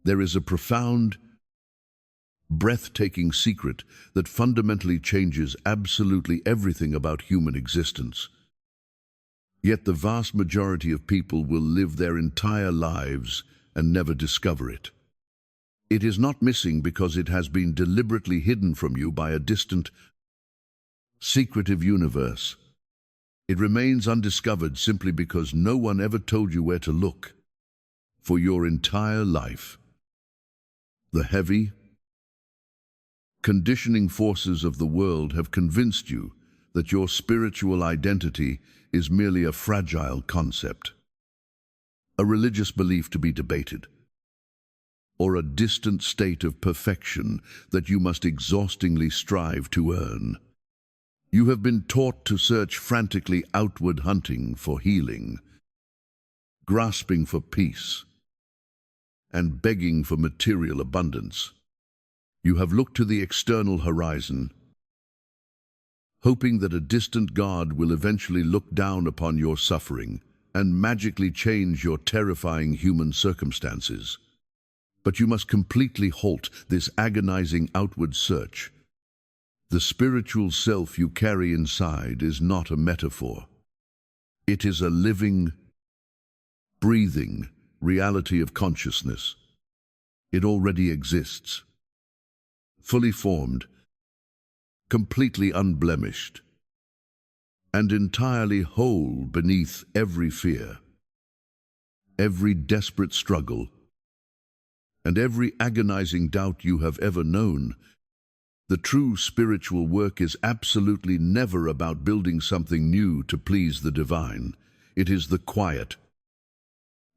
There is a profound, breathtaking secret that fundamentally changes absolutely everything about human existence. Yet the vast majority of people will live their entire lives and never discover it. It is not missing because it has been deliberately hidden from you by a distant, secretive universe. It remains undiscovered simply because no one ever told you where to look. For your entire life, the heavy, conditioning forces of the world have convinced you that your spiritual identity is merely a fragile concept, a religious belief to be debated, or a distant state of perfection that you must exhaustingly strive to earn. You have been taught to search frantically outward, hunting for healing, grasping for peace, and begging for material abundance. You have looked to the external horizon, hoping that a distant God will eventually look down upon your suffering and magically change your terrifying human circumstances. But you must completely halt this agonizing outward search. The spiritual self you carry inside is not a metaphor. It is a living, breathing reality of consciousness. It already exists, fully formed, completely unblemished, and entirely whole beneath every fear, every desperate struggle, and every agonizing doubt you have ever known. The true spiritual work is absolutely never about building something new to please the divine. It is the quiet,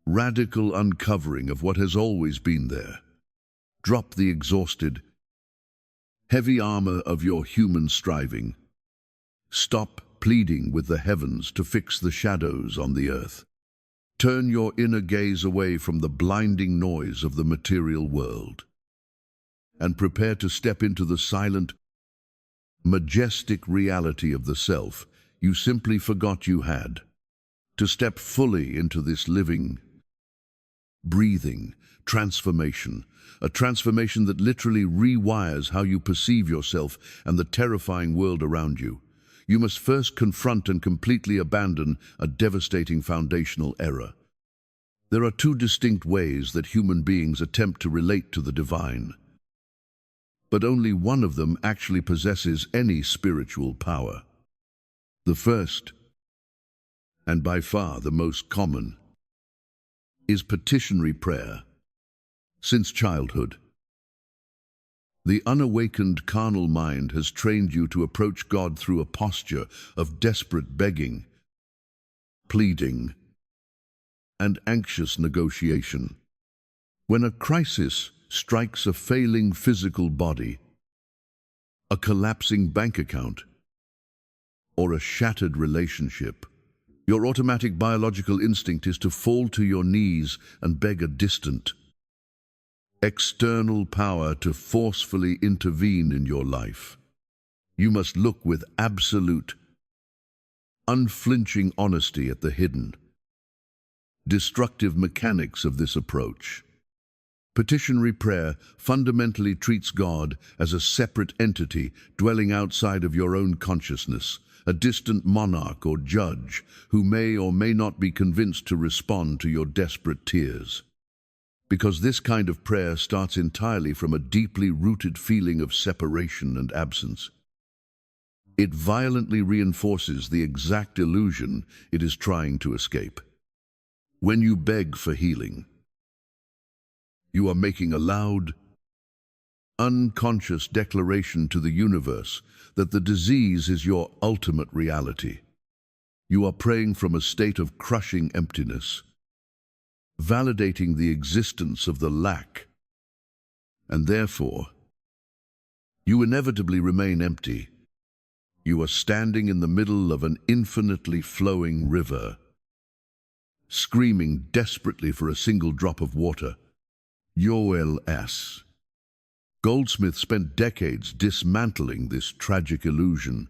radical uncovering of what has always been there. Drop the exhausted, heavy armor of your human striving. Stop pleading with the heavens to fix the shadows on the earth. Turn your inner gaze away from the blinding noise of the material world and prepare to step into the silent, majestic reality of the self you simply forgot you had. To step fully into this living, breathing transformation, a transformation that literally rewires how you perceive yourself and the terrifying world around you. You must first confront and completely abandon a devastating foundational error. There are two distinct ways that human beings attempt to relate to the divine, but only one of them actually possesses any spiritual power. The first, and by far the most common, is petitionary prayer. Since childhood, the unawakened carnal mind has trained you to approach God through a posture of desperate begging, pleading, and anxious negotiation. When a crisis strikes a failing physical body, a collapsing bank account, or a shattered relationship, your automatic biological instinct is to fall to your knees and beg a distant, external power to forcefully intervene in your life. You must look with absolute, unflinching honesty at the hidden, destructive mechanics of this approach. Petitionary prayer fundamentally treats God as a separate entity dwelling outside of your own consciousness, a distant monarch or judge who may or may not be convinced to respond to your desperate tears. Because this kind of prayer starts entirely from a deeply rooted feeling of separation and absence. It violently reinforces the exact illusion it is trying to escape. When you beg for healing, you are making a loud, unconscious declaration to the universe that the disease is your ultimate reality. You are praying from a state of crushing emptiness, validating the existence of the lack, and therefore, you inevitably remain empty. You are standing in the middle of an infinitely flowing river, screaming desperately for a single drop of water. Wholeness. Goldsmith spent decades dismantling this tragic illusion,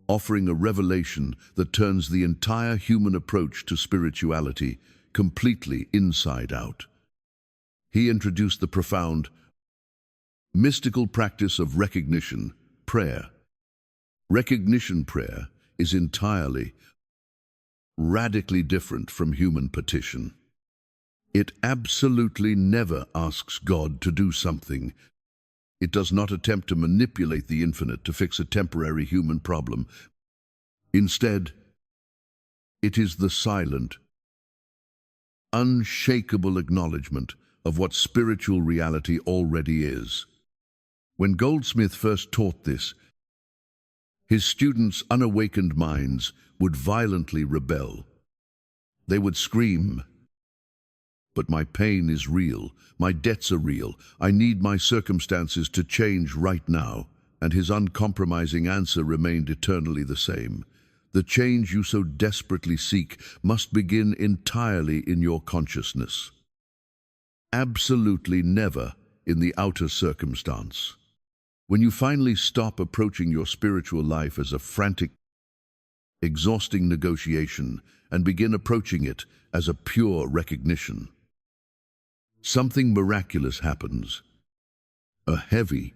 offering a revelation that turns the entire human approach to spirituality completely inside out. He introduced the profound, mystical practice of recognition, prayer. Recognition prayer is entirely, radically different from human petition. It absolutely never asks God to do something. It does not attempt to manipulate the infinite to fix a temporary human problem. Instead, it is the silent, unshakable acknowledgement of what spiritual reality already is. When Goldsmith first taught this, his students' unawakened minds would violently rebel. They would scream, "But my pain is real, my debts are real, I need my circumstances to change right now." And his uncompromising answer remained eternally the same. The change you so desperately seek must begin entirely in your consciousness. Absolutely never in the outer circumstance. When you finally stop approaching your spiritual life as a frantic, exhausting negotiation and begin approaching it as a pure recognition, something miraculous happens. A heavy,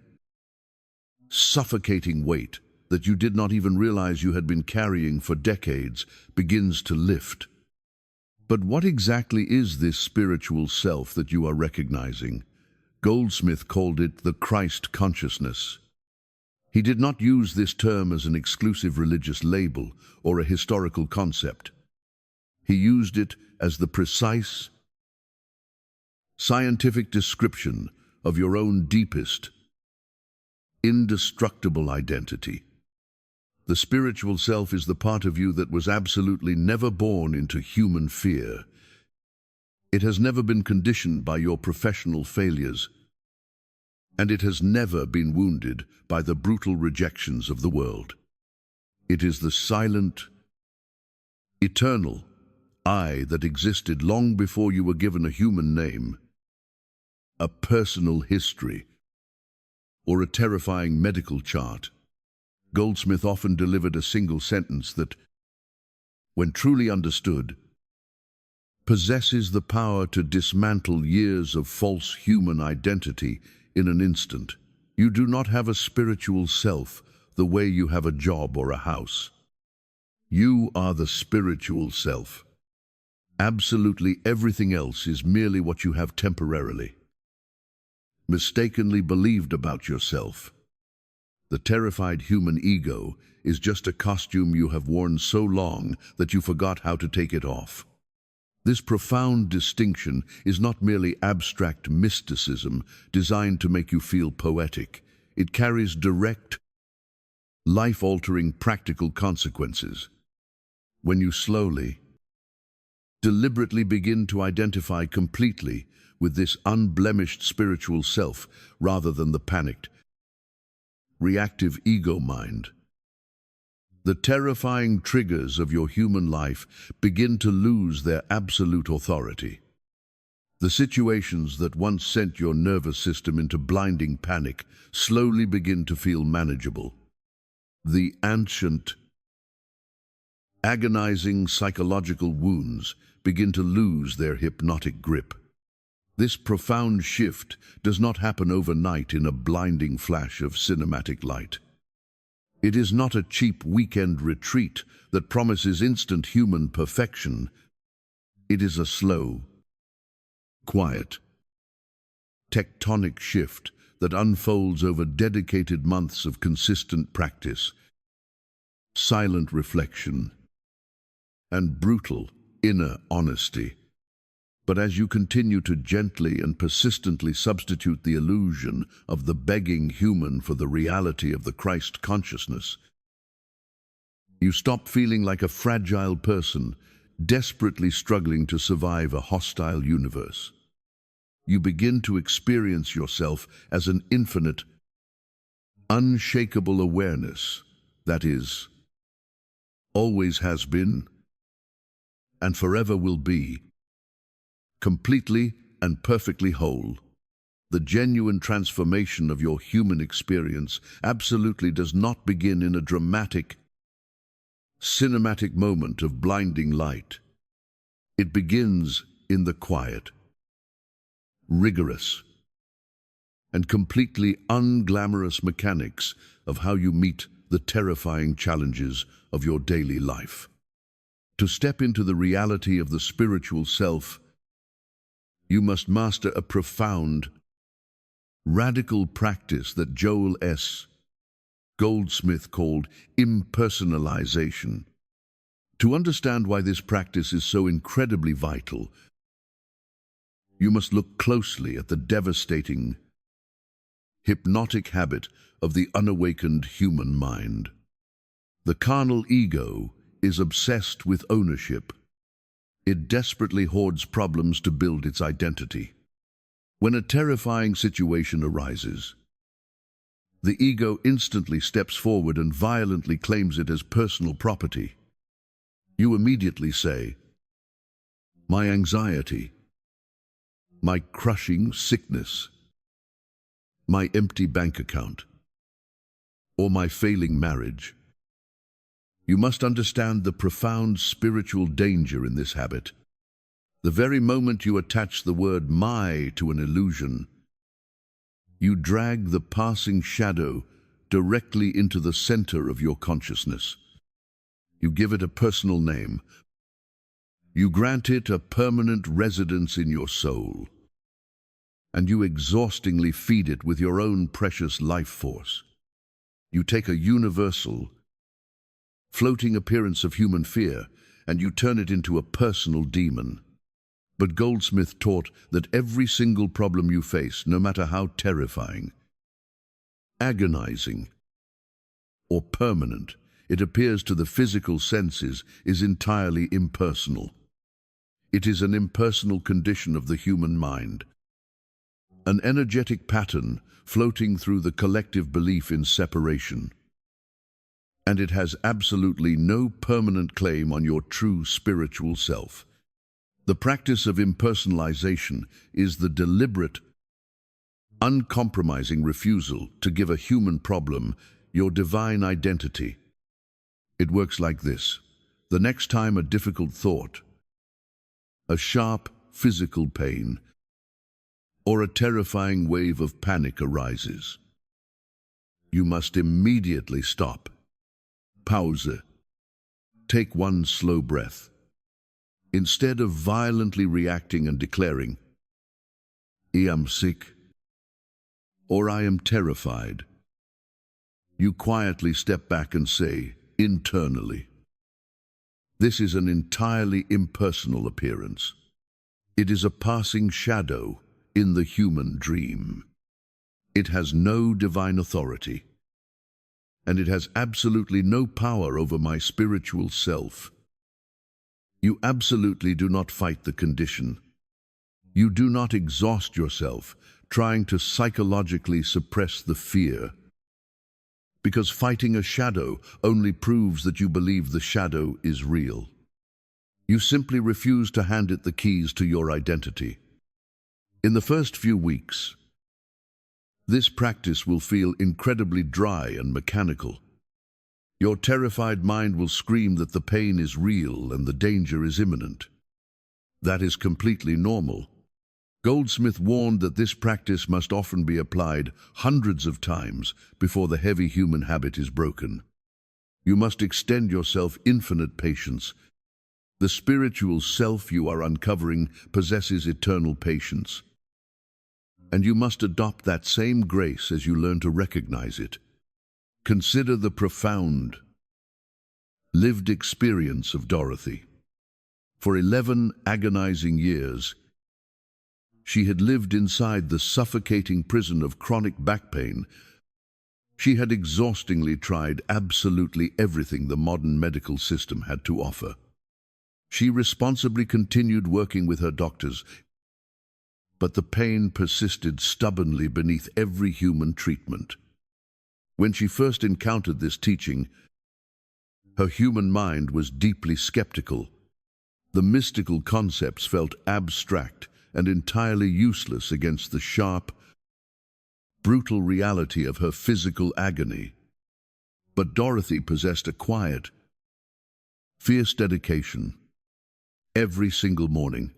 suffocating weight that you did not even realize you had been carrying for decades begins to lift. But what exactly is this spiritual self that you are recognizing? Goldsmith called it the Christ consciousness. He did not use this term as an exclusive religious label or a historical concept. He used it as the precise, scientific description of your own deepest, indestructible identity. The spiritual self is the part of you that was absolutely never born into human fear. It has never been conditioned by your professional failures, and it has never been wounded by the brutal rejections of the world. It is the silent, eternal I that existed long before you were given a human name, a personal history, or a terrifying medical chart. Goldsmith often delivered a single sentence that, when truly understood, possesses the power to dismantle years of false human identity in an instant. You do not have a spiritual self the way you have a job or a house. You are the spiritual self. Absolutely everything else is merely what you have temporarily, mistakenly believed about yourself. The terrified human ego is just a costume you have worn so long that you forgot how to take it off. This profound distinction is not merely abstract mysticism designed to make you feel poetic. It carries direct, life-altering practical consequences. When you slowly, deliberately begin to identify completely with this unblemished spiritual self rather than the panicked, reactive ego mind, the terrifying triggers of your human life begin to lose their absolute authority. The situations that once sent your nervous system into blinding panic slowly begin to feel manageable. The ancient, agonizing psychological wounds begin to lose their hypnotic grip. This profound shift does not happen overnight in a blinding flash of cinematic light. It is not a cheap weekend retreat that promises instant human perfection. It is a slow, quiet, tectonic shift that unfolds over dedicated months of consistent practice, silent reflection, and brutal inner honesty. But as you continue to gently and persistently substitute the illusion of the begging human for the reality of the Christ consciousness, you stop feeling like a fragile person desperately struggling to survive a hostile universe. You begin to experience yourself as an infinite, unshakable awareness that is, always has been, and forever will be, completely and perfectly whole. The genuine transformation of your human experience absolutely does not begin in a dramatic, cinematic moment of blinding light. It begins in the quiet, rigorous, and completely unglamorous mechanics of how you meet the terrifying challenges of your daily life. To step into the reality of the spiritual self, you must master a profound, radical practice that Joel S. Goldsmith called impersonalization. To understand why this practice is so incredibly vital, you must look closely at the devastating, hypnotic habit of the unawakened human mind. The carnal ego is obsessed with ownership. It desperately hoards problems to build its identity. When a terrifying situation arises, the ego instantly steps forward and violently claims it as personal property. You immediately say, "My anxiety, my crushing sickness, my empty bank account, or my failing marriage." You must understand the profound spiritual danger in this habit. The very moment you attach the word "my" to an illusion, you drag the passing shadow directly into the center of your consciousness. You give it a personal name. You grant it a permanent residence in your soul. And you exhaustingly feed it with your own precious life force. You take a universal, floating appearance of human fear, and you turn it into a personal demon. But Goldsmith taught that every single problem you face, no matter how terrifying, agonizing, or permanent it appears to the physical senses, is entirely impersonal. It is an impersonal condition of the human mind, an energetic pattern floating through the collective belief in separation. And it has absolutely no permanent claim on your true spiritual self. The practice of impersonalization is the deliberate, uncompromising refusal to give a human problem your divine identity. It works like this. The next time a difficult thought, a sharp physical pain, or a terrifying wave of panic arises, you must immediately stop, pause, take one slow breath. Instead of violently reacting and declaring, "I am sick," or "I am terrified," you quietly step back and say, internally, "This is an entirely impersonal appearance. It is a passing shadow in the human dream. It has no divine authority, and it has absolutely no power over my spiritual self." You absolutely do not fight the condition. You do not exhaust yourself trying to psychologically suppress the fear, because fighting a shadow only proves that you believe the shadow is real. You simply refuse to hand it the keys to your identity. In the first few weeks, this practice will feel incredibly dry and mechanical. Your terrified mind will scream that the pain is real and the danger is imminent. That is completely normal. Goldsmith warned that this practice must often be applied hundreds of times before the heavy human habit is broken. You must extend yourself infinite patience. The spiritual self you are uncovering possesses eternal patience. And you must adopt that same grace as you learn to recognize it. Consider the profound, lived experience of Dorothy. For 11 agonizing years, she had lived inside the suffocating prison of chronic back pain. She had exhaustingly tried absolutely everything the modern medical system had to offer. She responsibly continued working with her doctors, but the pain persisted stubbornly beneath every human treatment. When she first encountered this teaching, her human mind was deeply skeptical. The mystical concepts felt abstract and entirely useless against the sharp, brutal reality of her physical agony. But Dorothy possessed a quiet, fierce dedication. Every single morning,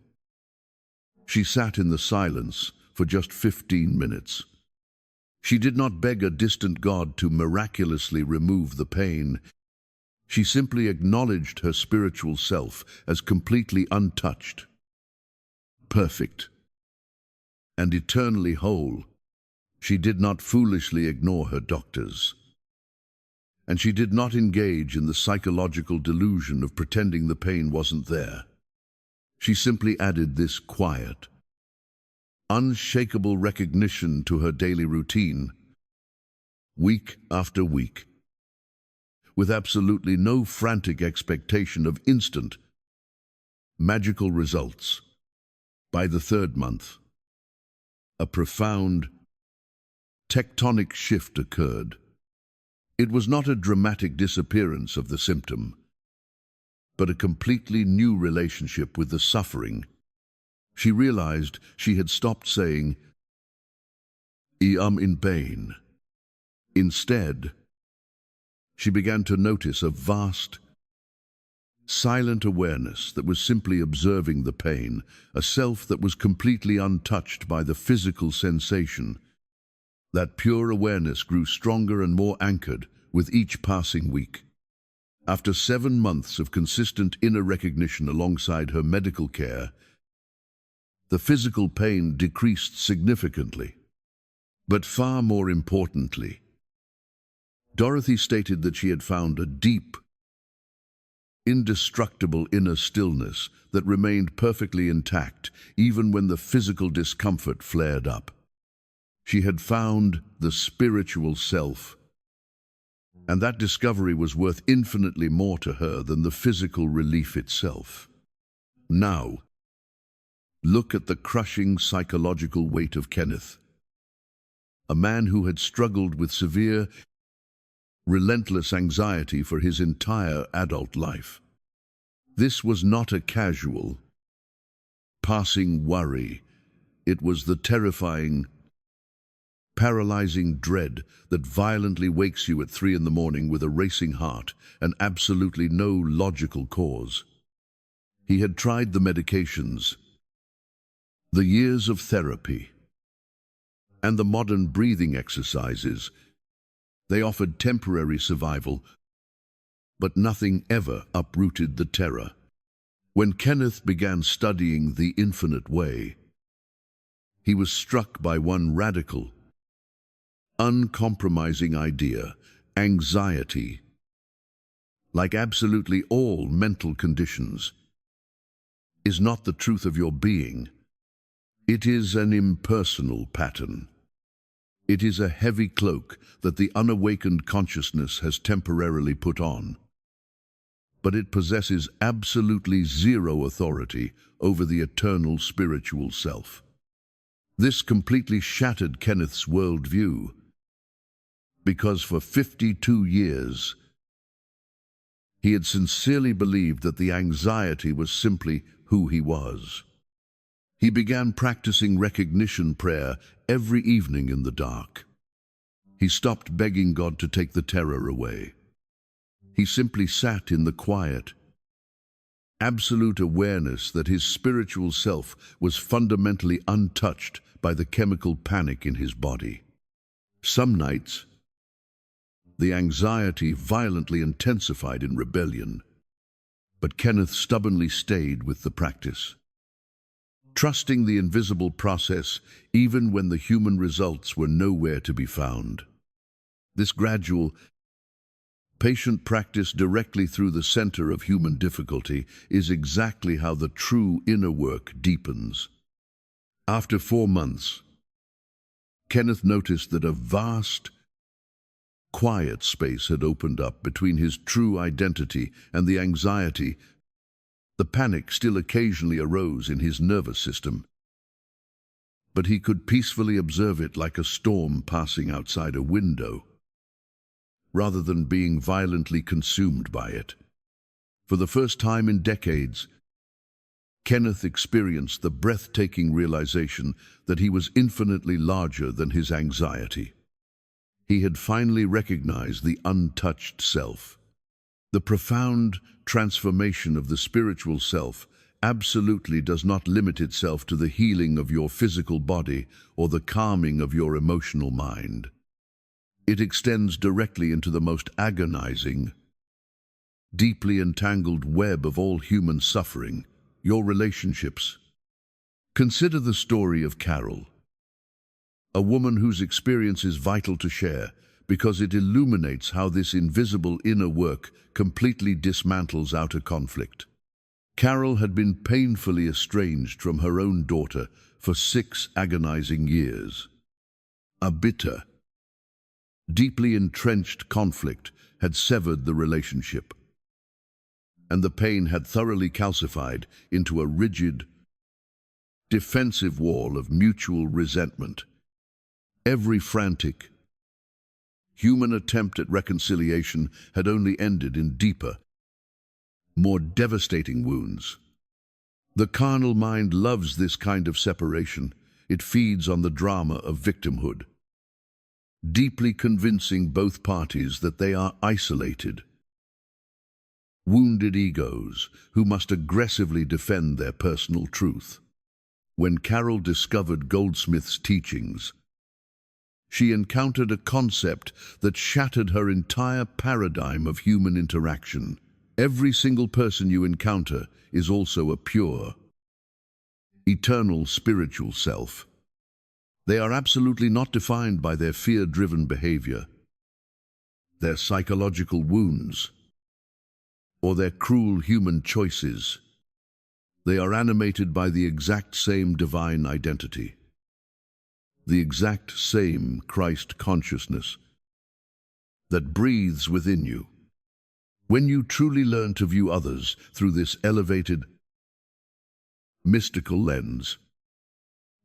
She sat in the silence for just 15 minutes. She did not beg a distant God to miraculously remove the pain. She simply acknowledged her spiritual self as completely untouched, perfect, and eternally whole. She did not foolishly ignore her doctors, and she did not engage in the psychological delusion of pretending the pain wasn't there. She simply added this quiet, unshakable recognition to her daily routine, week after week, with absolutely no frantic expectation of instant, magical results. By the third month, a profound, tectonic shift occurred. It was not a dramatic disappearance of the symptom, but a completely new relationship with the suffering. She realized she had stopped saying, "I am in pain." Instead, she began to notice a vast, silent awareness that was simply observing the pain, a self that was completely untouched by the physical sensation. That pure awareness grew stronger and more anchored with each passing week. After 7 months of consistent inner recognition alongside her medical care, the physical pain decreased significantly. But far more importantly, Dorothy stated that she had found a deep, indestructible inner stillness that remained perfectly intact even when the physical discomfort flared up. She had found the spiritual self, and that discovery was worth infinitely more to her than the physical relief itself. Now, look at the crushing psychological weight of Kenneth, a man who had struggled with severe, relentless anxiety for his entire adult life. This was not a casual, passing worry. It was the terrifying, paralyzing dread that violently wakes you at 3 in the morning with a racing heart and absolutely no logical cause. He had tried the medications, the years of therapy, and the modern breathing exercises. They offered temporary survival, but nothing ever uprooted the terror. When Kenneth began studying the infinite way, he was struck by one radical, uncompromising idea: anxiety, like absolutely all mental conditions, is not the truth of your being. It is an impersonal pattern. It is a heavy cloak that the unawakened consciousness has temporarily put on. But it possesses absolutely zero authority over the eternal spiritual self. This completely shattered Kenneth's worldview, because for 52 years, he had sincerely believed that the anxiety was simply who he was. He began practicing recognition prayer every evening in the dark. He stopped begging God to take the terror away. He simply sat in the quiet, absolute awareness that his spiritual self was fundamentally untouched by the chemical panic in his body. Some nights, the anxiety violently intensified in rebellion, but Kenneth stubbornly stayed with the practice, trusting the invisible process even when the human results were nowhere to be found. This gradual, patient practice directly through the center of human difficulty is exactly how the true inner work deepens. After 4 months, Kenneth noticed that a vast, quiet space had opened up between his true identity and the anxiety. The panic still occasionally arose in his nervous system, but he could peacefully observe it like a storm passing outside a window, rather than being violently consumed by it. For the first time in decades, Kenneth experienced the breathtaking realization that he was infinitely larger than his anxiety. He had finally recognized the untouched self. The profound transformation of the spiritual self absolutely does not limit itself to the healing of your physical body or the calming of your emotional mind. It extends directly into the most agonizing, deeply entangled web of all human suffering, your relationships. Consider the story of Carol, a woman whose experience is vital to share because it illuminates how this invisible inner work completely dismantles outer conflict. Carol had been painfully estranged from her own daughter for 6 agonizing years. A bitter, deeply entrenched conflict had severed the relationship, and the pain had thoroughly calcified into a rigid, defensive wall of mutual resentment. Every frantic, human attempt at reconciliation had only ended in deeper, more devastating wounds. The carnal mind loves this kind of separation. It feeds on the drama of victimhood, deeply convincing both parties that they are isolated, wounded egos who must aggressively defend their personal truth. When Carol discovered Goldsmith's teachings, she encountered a concept that shattered her entire paradigm of human interaction. Every single person you encounter is also a pure, eternal spiritual self. They are absolutely not defined by their fear-driven behavior, their psychological wounds, or their cruel human choices. They are animated by the exact same divine identity, the exact same Christ consciousness that breathes within you. When you truly learn to view others through this elevated, mystical lens,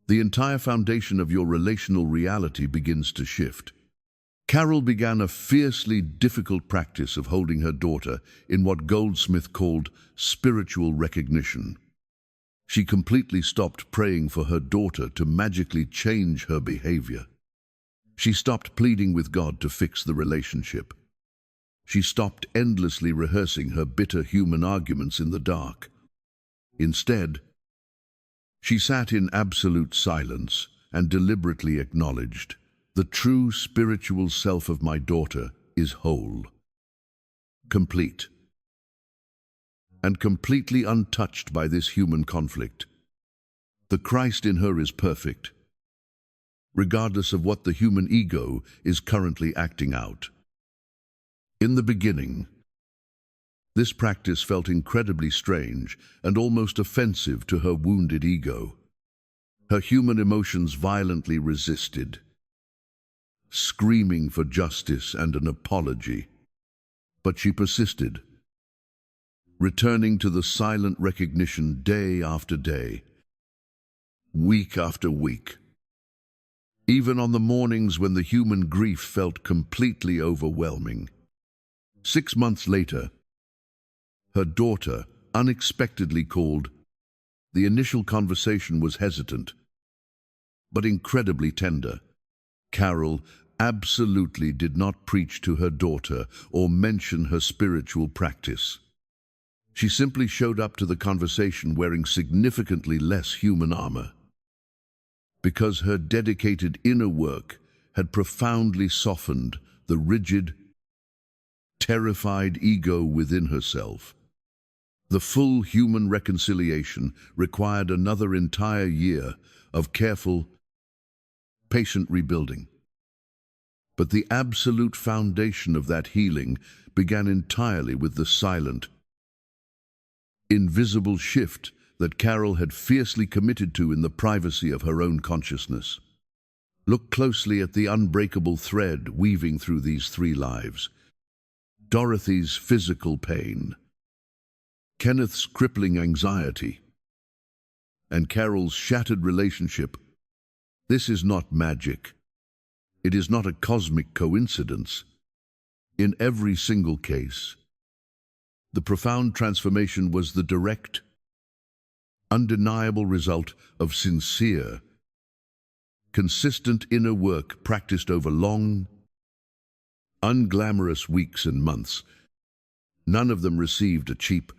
the entire foundation of your relational reality begins to shift. Carol began a fiercely difficult practice of holding her daughter in what Goldsmith called spiritual recognition. She completely stopped praying for her daughter to magically change her behavior. She stopped pleading with God to fix the relationship. She stopped endlessly rehearsing her bitter human arguments in the dark. Instead, she sat in absolute silence and deliberately acknowledged, "The true spiritual self of my daughter is whole, complete, and completely untouched by this human conflict. The Christ in her is perfect, regardless of what the human ego is currently acting out." In the beginning, this practice felt incredibly strange and almost offensive to her wounded ego. Her human emotions violently resisted, screaming for justice and an apology. But she persisted, returning to the silent recognition day after day, week after week. Even on the mornings when the human grief felt completely overwhelming. 6 months later, her daughter unexpectedly called. The initial conversation was hesitant, but incredibly tender. Carol absolutely did not preach to her daughter or mention her spiritual practice. She simply showed up to the conversation wearing significantly less human armor, because her dedicated inner work had profoundly softened the rigid, terrified ego within herself. The full human reconciliation required another entire year of careful, patient rebuilding. But the absolute foundation of that healing began entirely with the silent, invisible shift that Carol had fiercely committed to in the privacy of her own consciousness. Look closely at the unbreakable thread weaving through these 3 lives. Dorothy's physical pain, Kenneth's crippling anxiety, and Carol's shattered relationship. This is not magic. It is not a cosmic coincidence. In every single case, the profound transformation was the direct, undeniable result of sincere, consistent inner work practiced over long, unglamorous weeks and months. None of them received a cheap,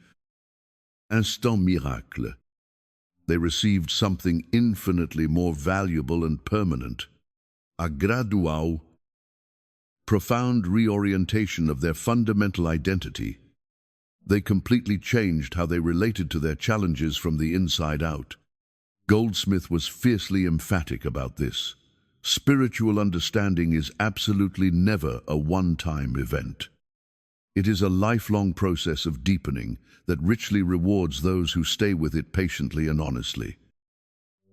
instant miracle. They received something infinitely more valuable and permanent, a gradual, profound reorientation of their fundamental identity. They completely changed how they related to their challenges from the inside out. Goldsmith was fiercely emphatic about this. Spiritual understanding is absolutely never a one-time event. It is a lifelong process of deepening that richly rewards those who stay with it patiently and honestly.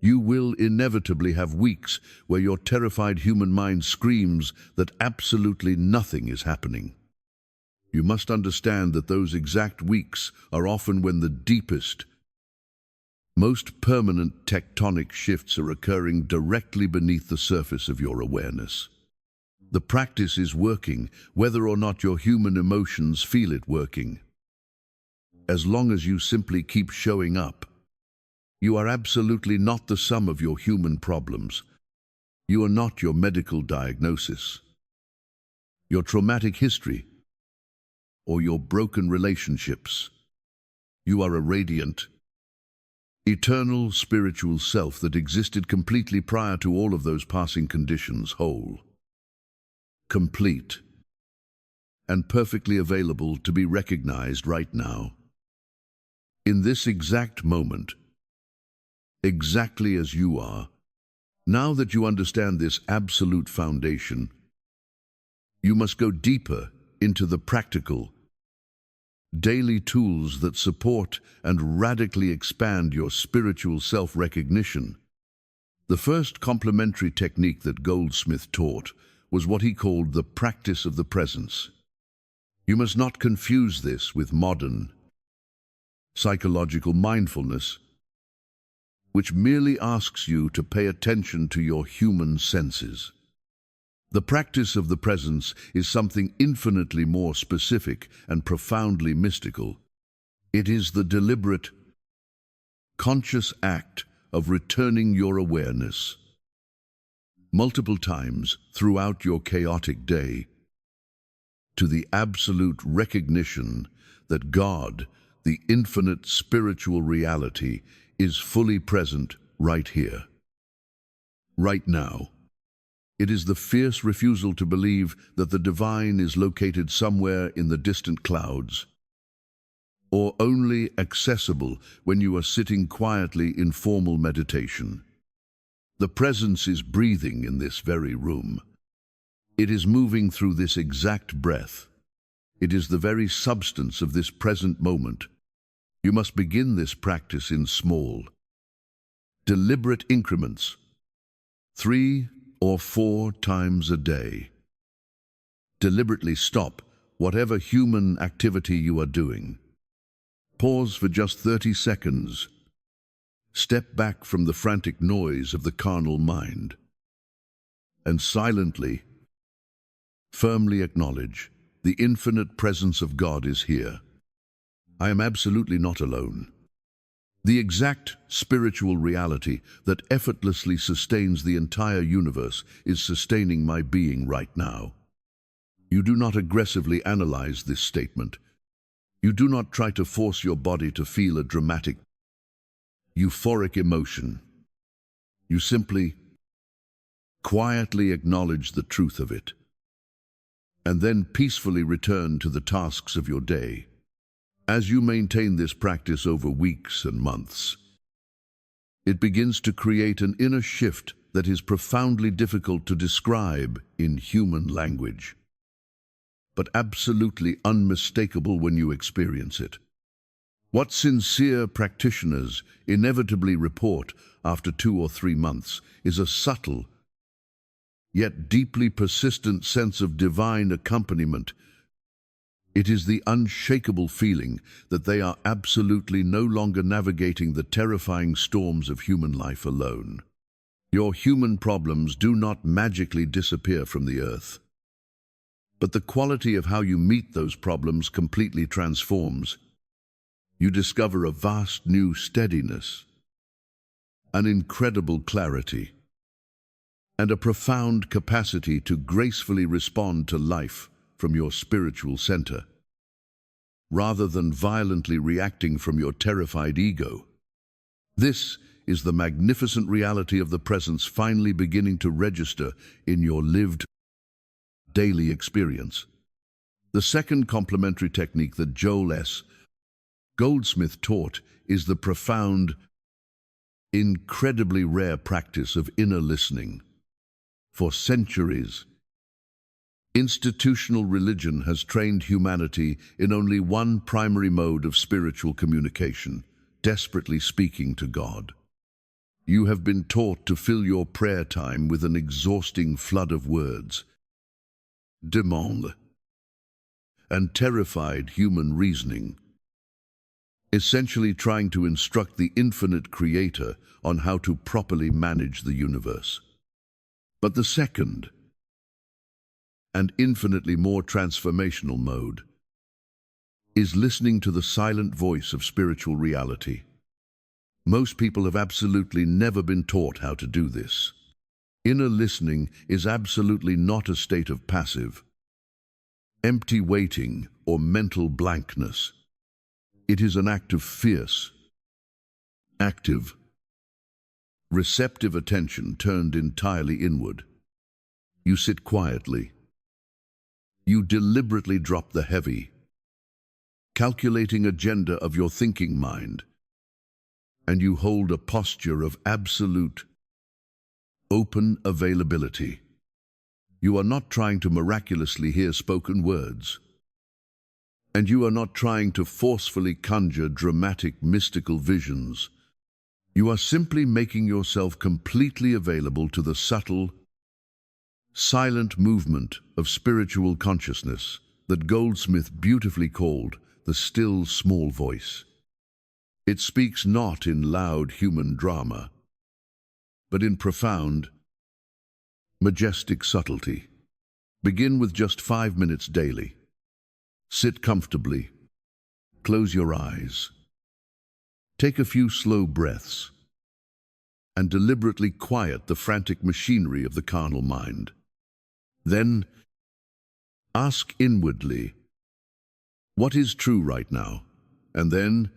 You will inevitably have weeks where your terrified human mind screams that absolutely nothing is happening. You must understand that those exact weeks are often when the deepest, most permanent tectonic shifts are occurring directly beneath the surface of your awareness. The practice is working, whether or not your human emotions feel it working. As long as you simply keep showing up, you are absolutely not the sum of your human problems. You are not your medical diagnosis, your traumatic history, or your broken relationships. You are a radiant, eternal spiritual self that existed completely prior to all of those passing conditions, whole, complete, and perfectly available to be recognized right now. In this exact moment, exactly as you are, now that you understand this absolute foundation, you must go deeper into the practical, daily tools that support and radically expand your spiritual self-recognition. The first complementary technique that Goldsmith taught was what he called the practice of the presence. You must not confuse this with modern psychological mindfulness, which merely asks you to pay attention to your human senses. The practice of the presence is something infinitely more specific and profoundly mystical. It is the deliberate, conscious act of returning your awareness multiple times throughout your chaotic day to the absolute recognition that God, the infinite spiritual reality, is fully present right here, right now. It is the fierce refusal to believe that the divine is located somewhere in the distant clouds, or only accessible when you are sitting quietly in formal meditation. The presence is breathing in this very room. It is moving through this exact breath. It is the very substance of this present moment. You must begin this practice in small, deliberate increments, 3 or 4 times a day. Deliberately stop whatever human activity you are doing. Pause for just 30 seconds. Step back from the frantic noise of the carnal mind, and silently, firmly acknowledge the infinite presence of God is here. I am absolutely not alone. The exact spiritual reality that effortlessly sustains the entire universe is sustaining my being right now. You do not aggressively analyze this statement. You do not try to force your body to feel a dramatic, euphoric emotion. You simply, quietly acknowledge the truth of it, and then peacefully return to the tasks of your day. As you maintain this practice over weeks and months, it begins to create an inner shift that is profoundly difficult to describe in human language, but absolutely unmistakable when you experience it. What sincere practitioners inevitably report after 2 or 3 months is a subtle, yet deeply persistent sense of divine accompaniment. It is the unshakable feeling that they are absolutely no longer navigating the terrifying storms of human life alone. Your human problems do not magically disappear from the earth, but the quality of how you meet those problems completely transforms. You discover a vast new steadiness, an incredible clarity, and a profound capacity to gracefully respond to life from your spiritual center. rather than violently reacting from your terrified ego. This is the magnificent reality of the presence finally beginning to register in your lived daily experience. The second complementary technique that Joel S. Goldsmith taught is the profound, incredibly rare practice of inner listening. For centuries, institutional religion has trained humanity in only one primary mode of spiritual communication, desperately speaking to God. You have been taught to fill your prayer time with an exhausting flood of words, demands, and terrified human reasoning, essentially trying to instruct the infinite Creator on how to properly manage the universe. But the second, and infinitely more transformational mode, is listening to the silent voice of spiritual reality. Most people have absolutely never been taught how to do this. Inner listening is absolutely not a state of passive, empty waiting or mental blankness. It is an act of fierce, active, receptive attention turned entirely inward. You sit quietly. You deliberately drop the heavy, calculating agenda of your thinking mind, and you hold a posture of absolute, open availability. You are not trying to miraculously hear spoken words, and you are not trying to forcefully conjure dramatic, mystical visions. You are simply making yourself completely available to the subtle, silent movement of spiritual consciousness that Goldsmith beautifully called the still small voice. It speaks not in loud human drama, but in profound, majestic subtlety. Begin with just 5 minutes daily. Sit comfortably. Close your eyes. Take a few slow breaths and deliberately quiet the frantic machinery of the carnal mind. Then, ask inwardly, what is true right now? And then,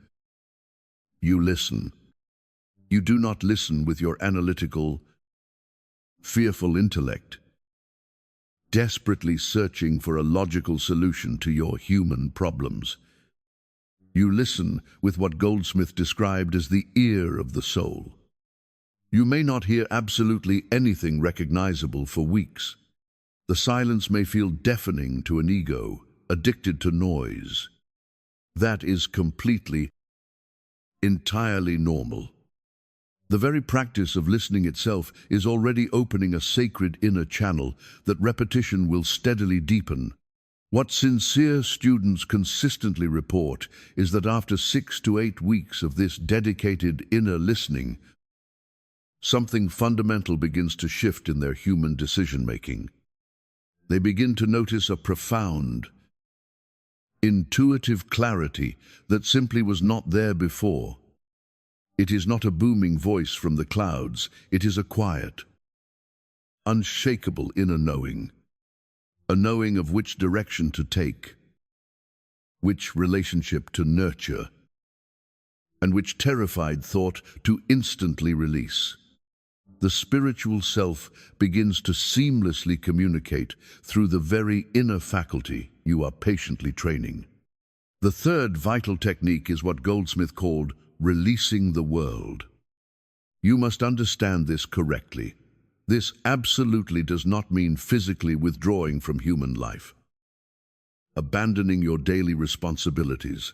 you listen. You do not listen with your analytical, fearful intellect, desperately searching for a logical solution to your human problems. You listen with what Goldsmith described as the ear of the soul. You may not hear absolutely anything recognizable for weeks. The silence may feel deafening to an ego, addicted to noise. That is completely, entirely normal. The very practice of listening itself is already opening a sacred inner channel that repetition will steadily deepen. What sincere students consistently report is that after 6 to 8 weeks of this dedicated inner listening, something fundamental begins to shift in their human decision-making. They begin to notice a profound, intuitive clarity that simply was not there before. It is not a booming voice from the clouds. It is a quiet, unshakable inner knowing, a knowing of which direction to take, which relationship to nurture, and which terrified thought to instantly release. The spiritual self begins to seamlessly communicate through the very inner faculty you are patiently training. The third vital technique is what Goldsmith called releasing the world. You must understand this correctly. This absolutely does not mean physically withdrawing from human life, abandoning your daily responsibilities,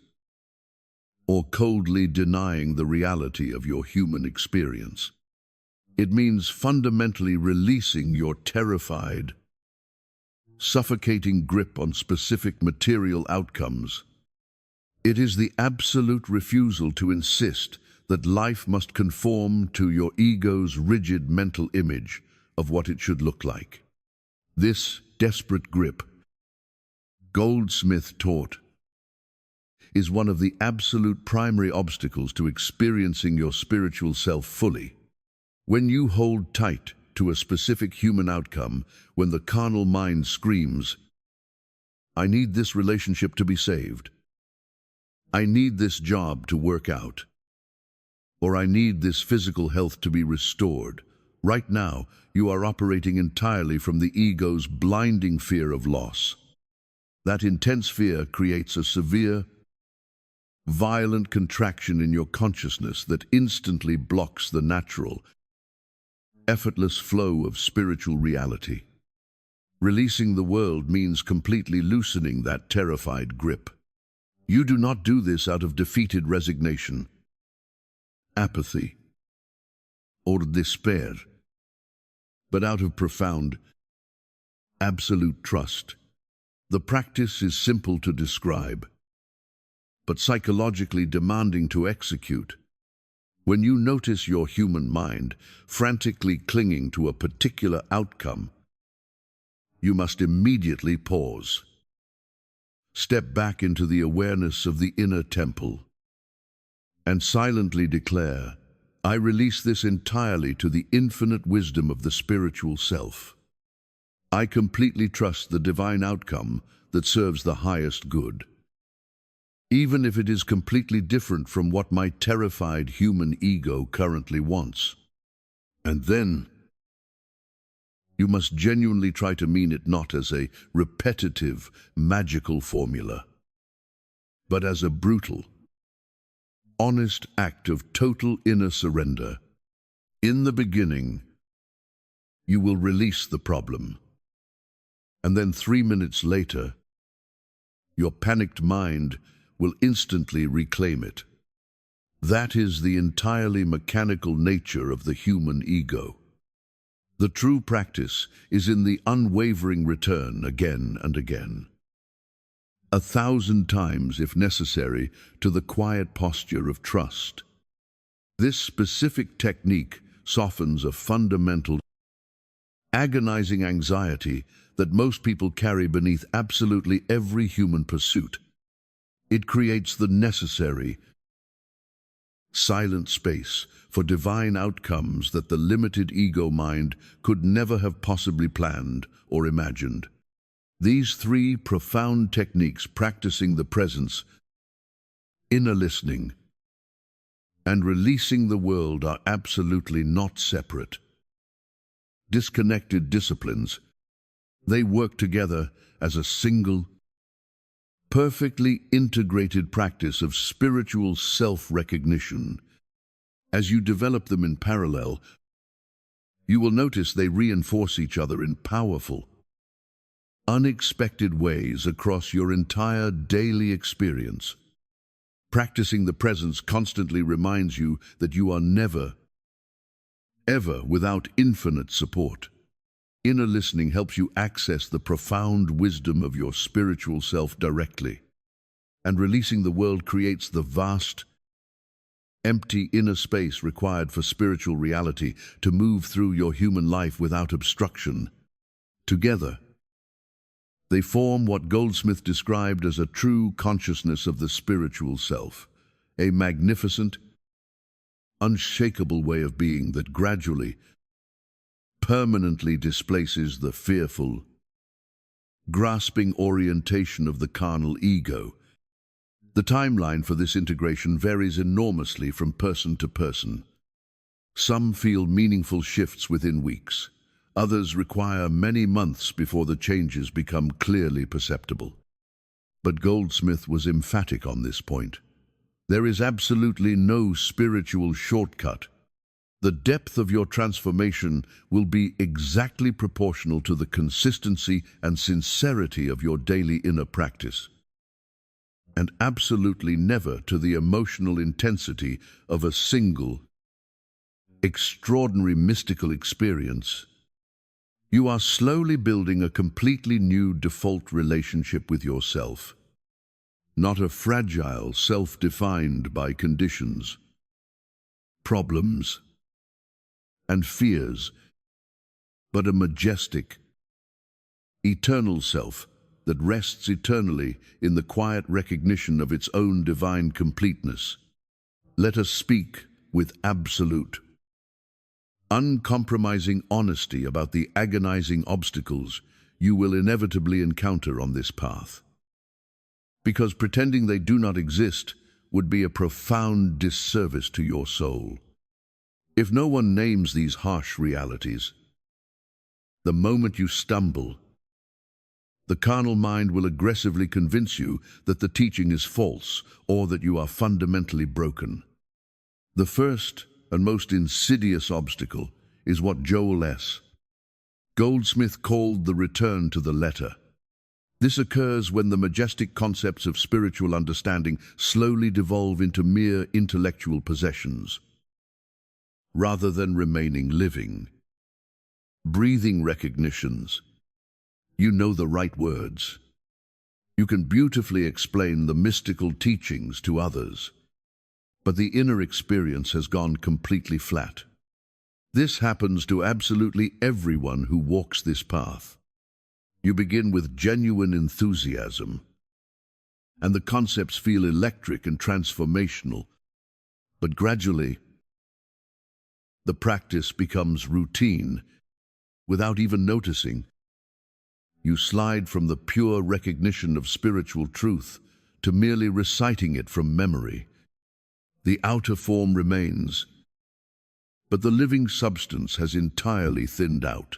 or coldly denying the reality of your human experience. It means fundamentally releasing your terrified, suffocating grip on specific material outcomes. It is the absolute refusal to insist that life must conform to your ego's rigid mental image of what it should look like. This desperate grip, Goldsmith taught, is one of the absolute primary obstacles to experiencing your spiritual self fully. When you hold tight to a specific human outcome, when the carnal mind screams, "I need this relationship to be saved," I need this job to work out, or I need this physical health to be restored. Right now, you are operating entirely from the ego's blinding fear of loss. That intense fear creates a severe, violent contraction in your consciousness that instantly blocks the natural, effortless flow of spiritual reality. Releasing the world means completely loosening that terrified grip. You do not do this out of defeated resignation, apathy, or despair, but out of profound, absolute trust. The practice is simple to describe, but psychologically demanding to execute. When you notice your human mind frantically clinging to a particular outcome, you must immediately pause. Step back into the awareness of the inner temple and silently declare, I release this entirely to the infinite wisdom of the spiritual self. I completely trust the divine outcome that serves the highest good, even if it is completely different from what my terrified human ego currently wants. And then, you must genuinely try to mean it not as a repetitive, magical formula, but as a brutal, honest act of total inner surrender. In the beginning, you will release the problem, and then 3 minutes later, your panicked mind will instantly reclaim it. That is the entirely mechanical nature of the human ego. The true practice is in the unwavering return again and again, 1,000 times if necessary, to the quiet posture of trust. This specific technique softens a fundamental, agonizing anxiety that most people carry beneath absolutely every human pursuit. It creates the necessary, silent space for divine outcomes that the limited ego mind could never have possibly planned or imagined. These 3 profound techniques, practicing the presence, inner listening, and releasing the world, are absolutely not separate, disconnected disciplines. They work together as a single, perfectly integrated practice of spiritual self-recognition. As you develop them in parallel, you will notice they reinforce each other in powerful, unexpected ways across your entire daily experience. Practicing the presence constantly reminds you that you are never, ever without infinite support. Inner listening helps you access the profound wisdom of your spiritual self directly, and releasing the world creates the vast, empty inner space required for spiritual reality to move through your human life without obstruction. Together, they form what Goldsmith described as a true consciousness of the spiritual self, a magnificent, unshakable way of being that gradually, permanently displaces the fearful, grasping orientation of the carnal ego. The timeline for this integration varies enormously from person to person. Some feel meaningful shifts within weeks. Others require many months before the changes become clearly perceptible. But Goldsmith was emphatic on this point. There is absolutely no spiritual shortcut. The depth of your transformation will be exactly proportional to the consistency and sincerity of your daily inner practice, and absolutely never to the emotional intensity of a single, extraordinary mystical experience. You are slowly building a completely new default relationship with yourself, not a fragile self defined by conditions, problems, and fears, but a majestic, eternal self that rests eternally in the quiet recognition of its own divine completeness. Let us speak with absolute, uncompromising honesty about the agonizing obstacles you will inevitably encounter on this path. Because pretending they do not exist would be a profound disservice to your soul. If no one names these harsh realities, the moment you stumble, the carnal mind will aggressively convince you that the teaching is false or that you are fundamentally broken. The first and most insidious obstacle is what Joel S. Goldsmith called the return to the letter. This occurs when the majestic concepts of spiritual understanding slowly devolve into mere intellectual possessions, rather than remaining living, breathing recognitions. You know the right words. You can beautifully explain the mystical teachings to others, but the inner experience has gone completely flat. This happens to absolutely everyone who walks this path. You begin with genuine enthusiasm, and the concepts feel electric and transformational, but gradually, the practice becomes routine. Without even noticing, you slide from the pure recognition of spiritual truth to merely reciting it from memory. The outer form remains, but the living substance has entirely thinned out.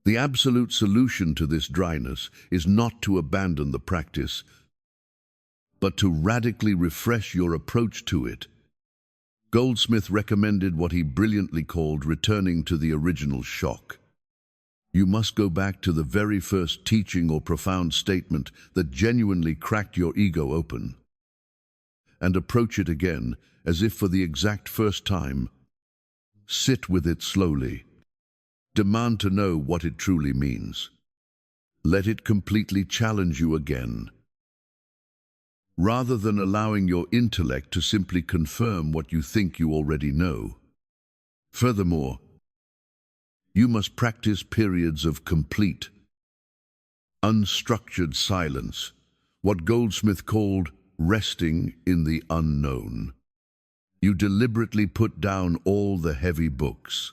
The absolute solution to this dryness is not to abandon the practice, but to radically refresh your approach to it. Goldsmith recommended what he brilliantly called returning to the original shock. You must go back to the very first teaching or profound statement that genuinely cracked your ego open, and approach it again as if for the exact first time. Sit with it slowly. Demand to know what it truly means. Let it completely challenge you again, rather than allowing your intellect to simply confirm what you think you already know. Furthermore, you must practice periods of complete, unstructured silence, what Goldsmith called resting in the unknown. You deliberately put down all the heavy books,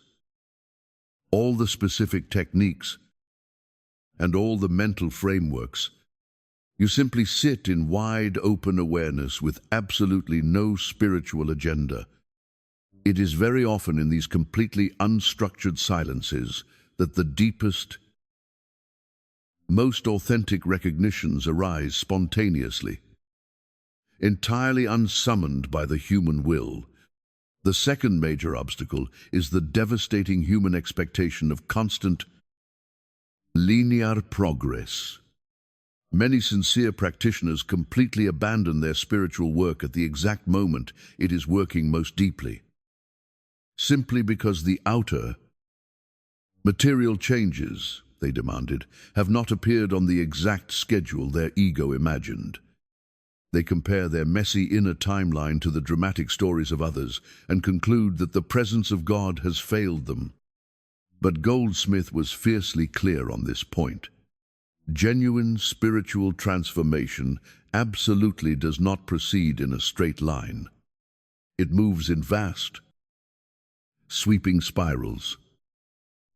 all the specific techniques, and all the mental frameworks. You simply sit in wide open awareness with absolutely no spiritual agenda. It is very often in these completely unstructured silences that the deepest, most authentic recognitions arise spontaneously, entirely unsummoned by the human will. The second major obstacle is the devastating human expectation of constant, linear progress. Many sincere practitioners completely abandon their spiritual work at the exact moment it is working most deeply, simply because the outer, material changes, they demanded, have not appeared on the exact schedule their ego imagined. They compare their messy inner timeline to the dramatic stories of others and conclude that the presence of God has failed them. But Goldsmith was fiercely clear on this point. Genuine spiritual transformation absolutely does not proceed in a straight line. It moves in vast, sweeping spirals.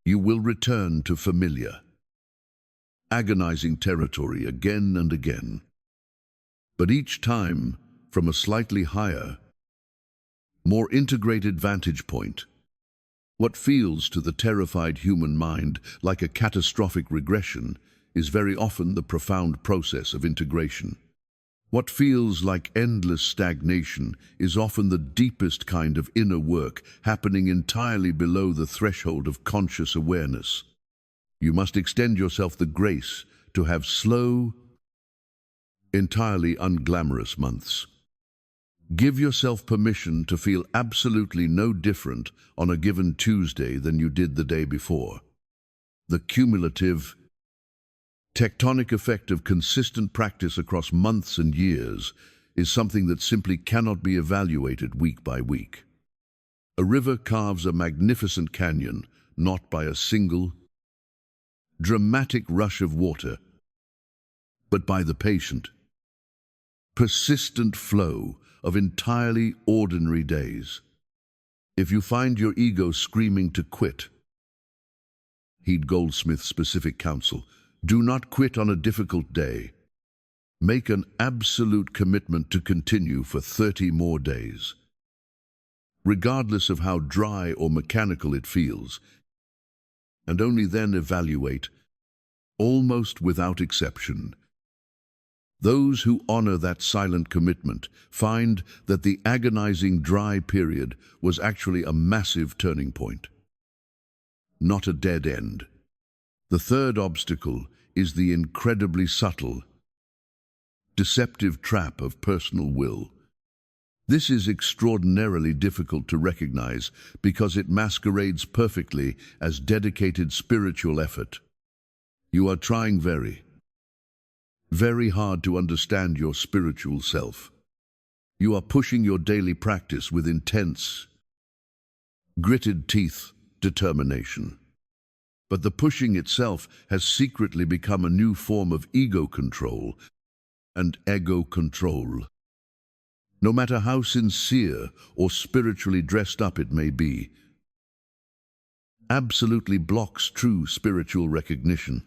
You will return to familiar, agonizing territory again and again, but each time from a slightly higher, more integrated vantage point. What feels to the terrified human mind like a catastrophic regression is very often the profound process of integration. What feels like endless stagnation is often the deepest kind of inner work happening entirely below the threshold of conscious awareness. You must extend yourself the grace to have slow, entirely unglamorous months. Give yourself permission to feel absolutely no different on a given Tuesday than you did the day before. The cumulative, tectonic effect of consistent practice across months and years is something that simply cannot be evaluated week by week. A river carves a magnificent canyon, not by a single, dramatic rush of water, but by the patient, persistent flow of entirely ordinary days. If you find your ego screaming to quit, heed Goldsmith's specific counsel. Do not quit on a difficult day. Make an absolute commitment to continue for 30 more days. Regardless of how dry or mechanical it feels, and only then evaluate, almost without exception. Those who honor that silent commitment find that the agonizing dry period was actually a massive turning point, not a dead end. The third obstacle is the incredibly subtle, deceptive trap of personal will. This is extraordinarily difficult to recognize because it masquerades perfectly as dedicated spiritual effort. You are trying very hard to understand your spiritual self. You are pushing your daily practice with intense, gritted teeth determination. But the pushing itself has secretly become a new form of ego control and ego control. No matter how sincere or spiritually dressed up it may be, absolutely blocks true spiritual recognition.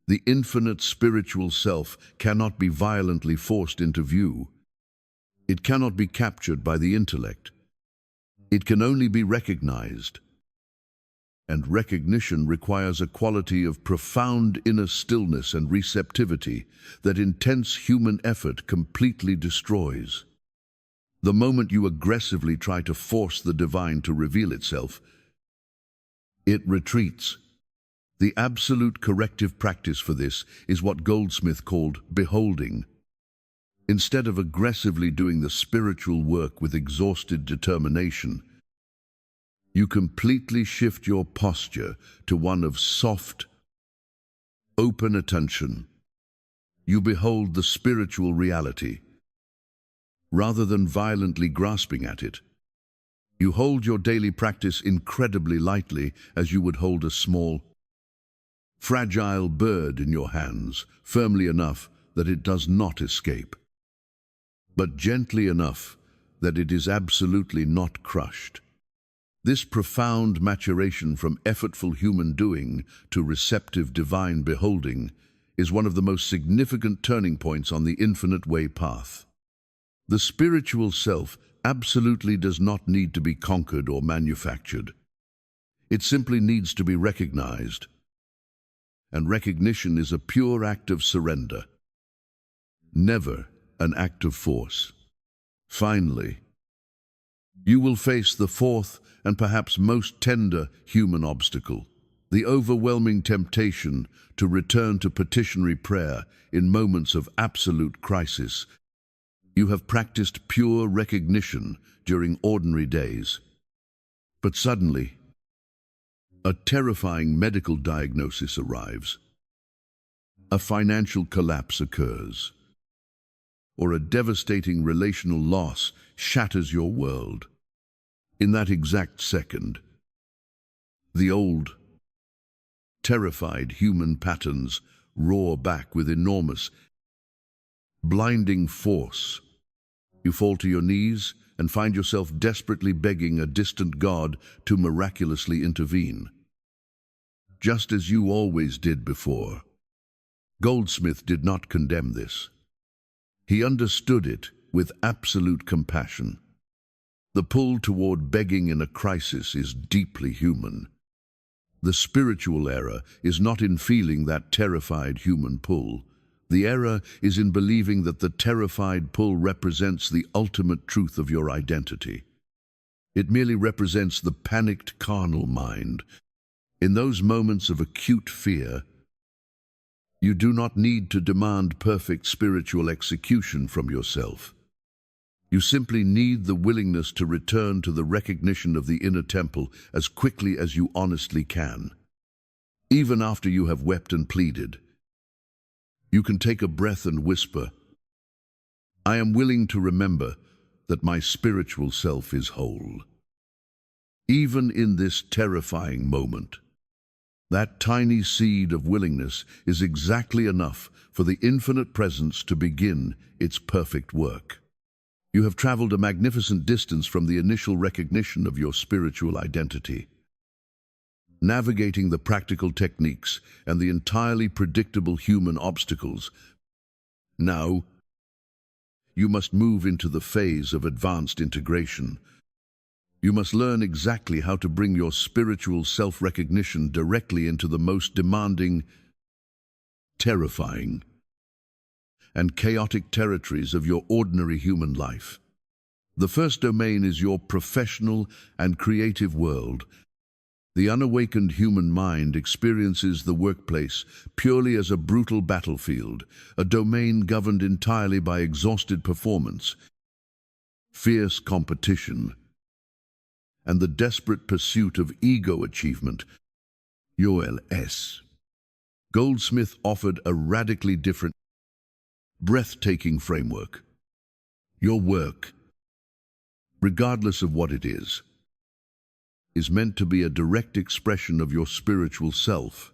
The infinite spiritual self cannot be violently forced into view. It cannot be captured by the intellect. It can only be recognized. And recognition requires a quality of profound inner stillness and receptivity that intense human effort completely destroys. The moment you aggressively try to force the divine to reveal itself, it retreats. The absolute corrective practice for this is what Goldsmith called beholding. Instead of aggressively doing the spiritual work with exhausted determination, you completely shift your posture to one of soft, open attention. You behold the spiritual reality. Rather than violently grasping at it, you hold your daily practice incredibly lightly, as you would hold a small, fragile bird in your hands, firmly enough that it does not escape, but gently enough that it is absolutely not crushed. This profound maturation from effortful human doing to receptive divine beholding is one of the most significant turning points on the infinite way path. The spiritual self absolutely does not need to be conquered or manufactured. It simply needs to be recognized. And recognition is a pure act of surrender, never an act of force. Finally, you will face the fourth and perhaps most tender human obstacle, the overwhelming temptation to return to petitionary prayer in moments of absolute crisis. You have practiced pure recognition during ordinary days, but suddenly, a terrifying medical diagnosis arrives. A financial collapse occurs, or a devastating relational loss shatters your world. In that exact second, the old, terrified human patterns roar back with enormous, blinding force. You fall to your knees and find yourself desperately begging a distant God to miraculously intervene, just as you always did before. Goldsmith did not condemn this. He understood it with absolute compassion. The pull toward begging in a crisis is deeply human. The spiritual error is not in feeling that terrified human pull. The error is in believing that the terrified pull represents the ultimate truth of your identity. It merely represents the panicked carnal mind. In those moments of acute fear, you do not need to demand perfect spiritual execution from yourself. You simply need the willingness to return to the recognition of the inner temple as quickly as you honestly can. Even after you have wept and pleaded, you can take a breath and whisper, "I am willing to remember that my spiritual self is whole." Even in this terrifying moment, that tiny seed of willingness is exactly enough for the infinite presence to begin its perfect work. You have traveled a magnificent distance from the initial recognition of your spiritual identity. Navigating the practical techniques and the entirely predictable human obstacles, Now, you must move into the phase of advanced integration. You must learn exactly how to bring your spiritual self-recognition directly into the most demanding, terrifying, and chaotic territories of your ordinary human life. The first domain is your professional and creative world. The unawakened human mind experiences the workplace purely as a brutal battlefield, a domain governed entirely by exhausted performance, fierce competition, and the desperate pursuit of ego achievement. Goldsmith offered a radically different, breathtaking framework. Your work, regardless of what it is meant to be a direct expression of your spiritual self.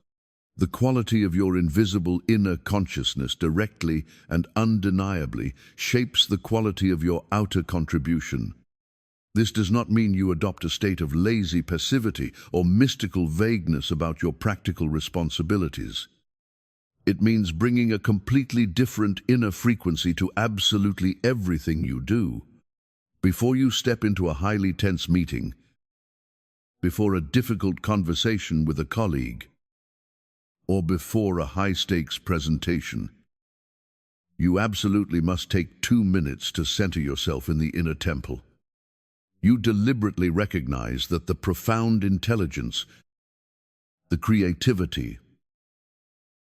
The quality of your invisible inner consciousness directly and undeniably shapes the quality of your outer contribution. This does not mean you adopt a state of lazy passivity or mystical vagueness about your practical responsibilities. It means bringing a completely different inner frequency to absolutely everything you do. Before you step into a highly tense meeting, before a difficult conversation with a colleague, or before a high-stakes presentation, you absolutely must take 2 minutes to center yourself in the inner temple. You deliberately recognize that the profound intelligence, the creativity,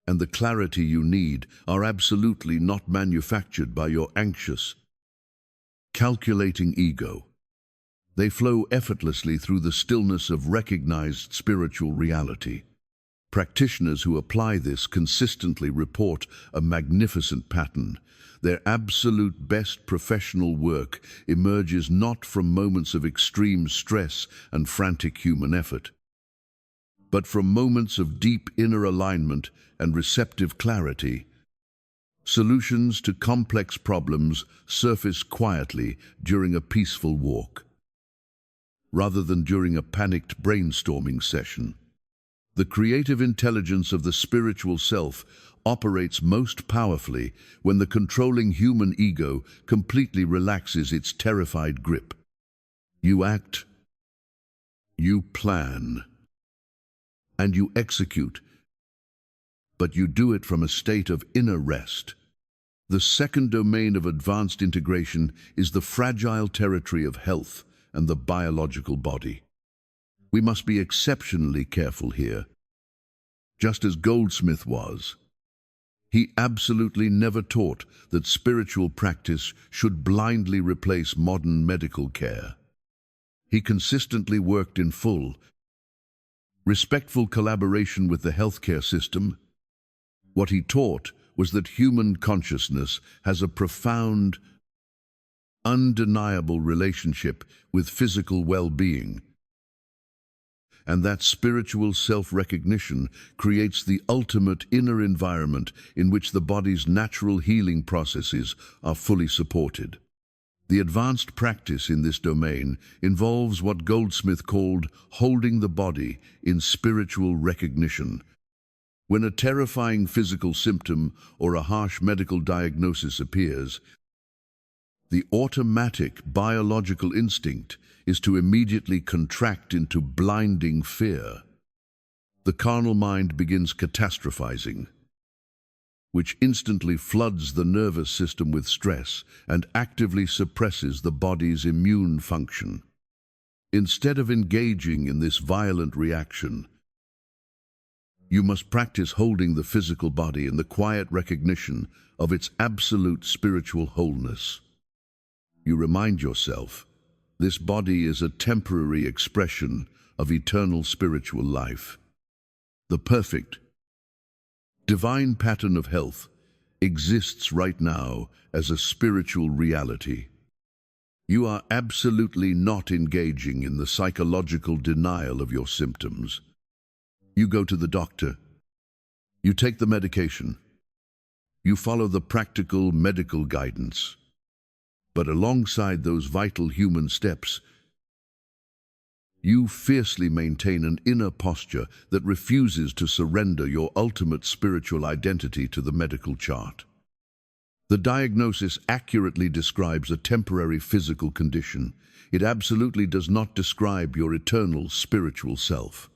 and the clarity you need are absolutely not manufactured by your anxious, calculating ego. They flow effortlessly through the stillness of recognized spiritual reality. Practitioners who apply this consistently report a magnificent pattern. Their absolute best professional work emerges not from moments of extreme stress and frantic human effort, but from moments of deep inner alignment and receptive clarity. Solutions to complex problems surface quietly during a peaceful walk, rather than during a panicked brainstorming session. The creative intelligence of the spiritual self operates most powerfully when the controlling human ego completely relaxes its terrified grip. You act, you plan, and you execute, but you do it from a state of inner rest. The second domain of advanced integration is the fragile territory of health and the biological body. We must be exceptionally careful here. Just as Goldsmith was, he absolutely never taught that spiritual practice should blindly replace modern medical care. He consistently worked in full, respectful collaboration with the healthcare system. What he taught was that human consciousness has a profound, undeniable relationship with physical well-being, and that spiritual self-recognition creates the ultimate inner environment in which the body's natural healing processes are fully supported. The advanced practice in this domain involves what Goldsmith called holding the body in spiritual recognition. When a terrifying physical symptom or a harsh medical diagnosis appears, the automatic biological instinct is to immediately contract into blinding fear. The carnal mind begins catastrophizing, which instantly floods the nervous system with stress and actively suppresses the body's immune function. Instead of engaging in this violent reaction, you must practice holding the physical body in the quiet recognition of its absolute spiritual wholeness. You remind yourself, this body is a temporary expression of eternal spiritual life. The perfect, divine pattern of health exists right now as a spiritual reality. You are absolutely not engaging in the psychological denial of your symptoms. You go to the doctor. You take the medication. You follow the practical medical guidance. But alongside those vital human steps, you fiercely maintain an inner posture that refuses to surrender your ultimate spiritual identity to the medical chart. The diagnosis accurately describes a temporary physical condition. It absolutely does not describe your eternal spiritual self.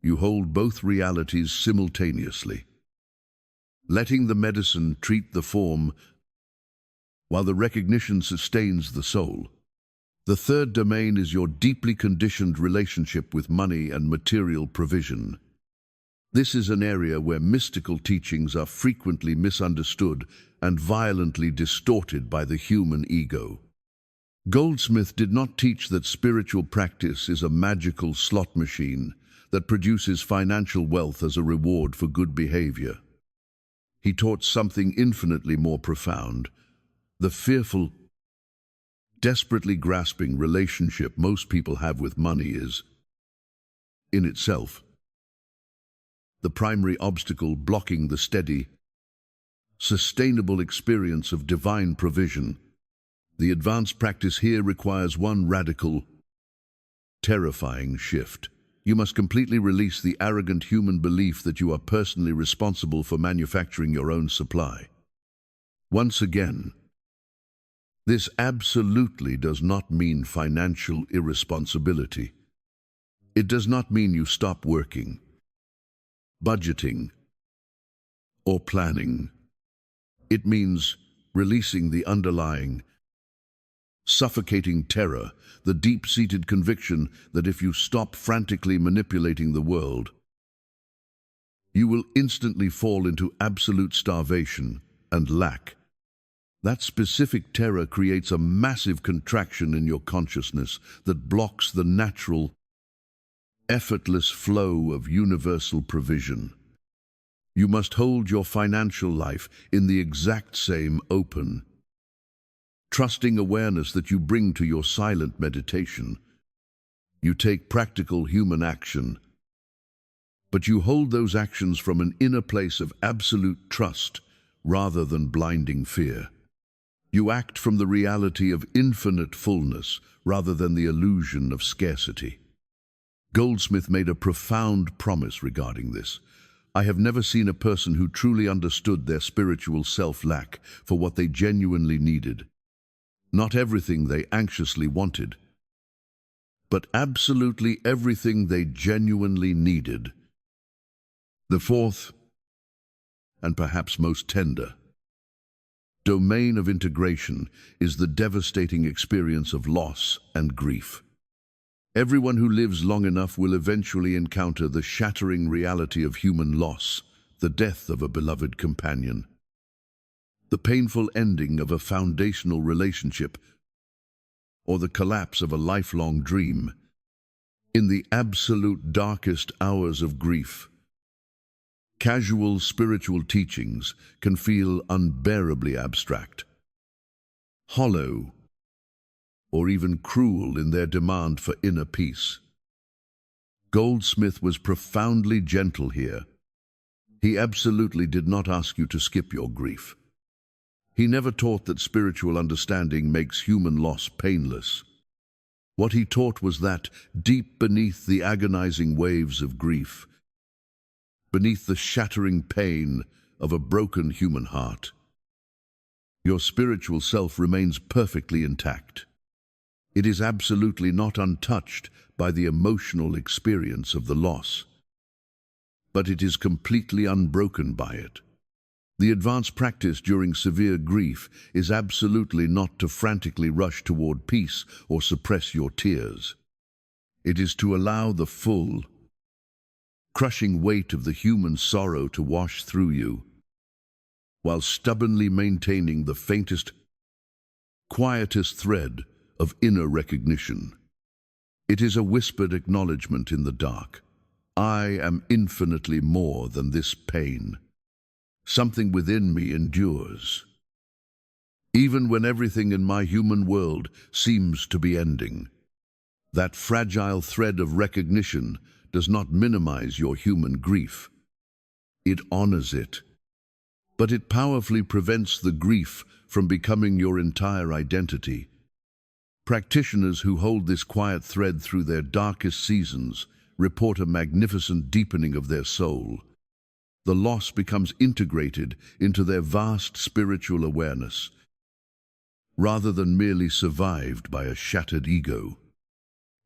You hold both realities simultaneously, letting the medicine treat the form while the recognition sustains the soul. The third domain is your deeply conditioned relationship with money and material provision. This is an area where mystical teachings are frequently misunderstood and violently distorted by the human ego. Goldsmith did not teach that spiritual practice is a magical slot machine that produces financial wealth as a reward for good behavior. He taught something infinitely more profound. The fearful, desperately grasping relationship most people have with money is, in itself, the primary obstacle blocking the steady, sustainable experience of divine provision. The advanced practice here requires one radical, terrifying shift. You must completely release the arrogant human belief that you are personally responsible for manufacturing your own supply. Once again, this absolutely does not mean financial irresponsibility. It does not mean you stop working, budgeting, or planning. It means releasing the underlying, suffocating terror, the deep-seated conviction that if you stop frantically manipulating the world, you will instantly fall into absolute starvation and lack. That specific terror creates a massive contraction in your consciousness that blocks the natural, effortless flow of universal provision. You must hold your financial life in the exact same open, trusting awareness that you bring to your silent meditation. You take practical human action, but you hold those actions from an inner place of absolute trust rather than blinding fear. You act from the reality of infinite fullness rather than the illusion of scarcity. Goldsmith made a profound promise regarding this. I have never seen a person who truly understood their spiritual self lack for what they genuinely needed. Not everything they anxiously wanted, but absolutely everything they genuinely needed. The fourth, and perhaps most tender, domain of integration is the devastating experience of loss and grief. Everyone who lives long enough will eventually encounter the shattering reality of human loss, the death of a beloved companion, the painful ending of a foundational relationship, or the collapse of a lifelong dream. In the absolute darkest hours of grief, casual spiritual teachings can feel unbearably abstract, hollow, or even cruel in their demand for inner peace. Goldsmith was profoundly gentle here. He absolutely did not ask you to skip your grief. He never taught that spiritual understanding makes human loss painless. What he taught was that, deep beneath the agonizing waves of grief, beneath the shattering pain of a broken human heart, your spiritual self remains perfectly intact. It is absolutely not untouched by the emotional experience of the loss, but it is completely unbroken by it. The advanced practice during severe grief is absolutely not to frantically rush toward peace or suppress your tears. It is to allow the full, crushing weight of the human sorrow to wash through you, while stubbornly maintaining the faintest, quietest thread of inner recognition. It is a whispered acknowledgement in the dark. I am infinitely more than this pain. Something within me endures, even when everything in my human world seems to be ending. That fragile thread of recognition does not minimize your human grief. It honors it, but it powerfully prevents the grief from becoming your entire identity. Practitioners who hold this quiet thread through their darkest seasons report a magnificent deepening of their soul. The loss becomes integrated into their vast spiritual awareness, rather than merely survived by a shattered ego.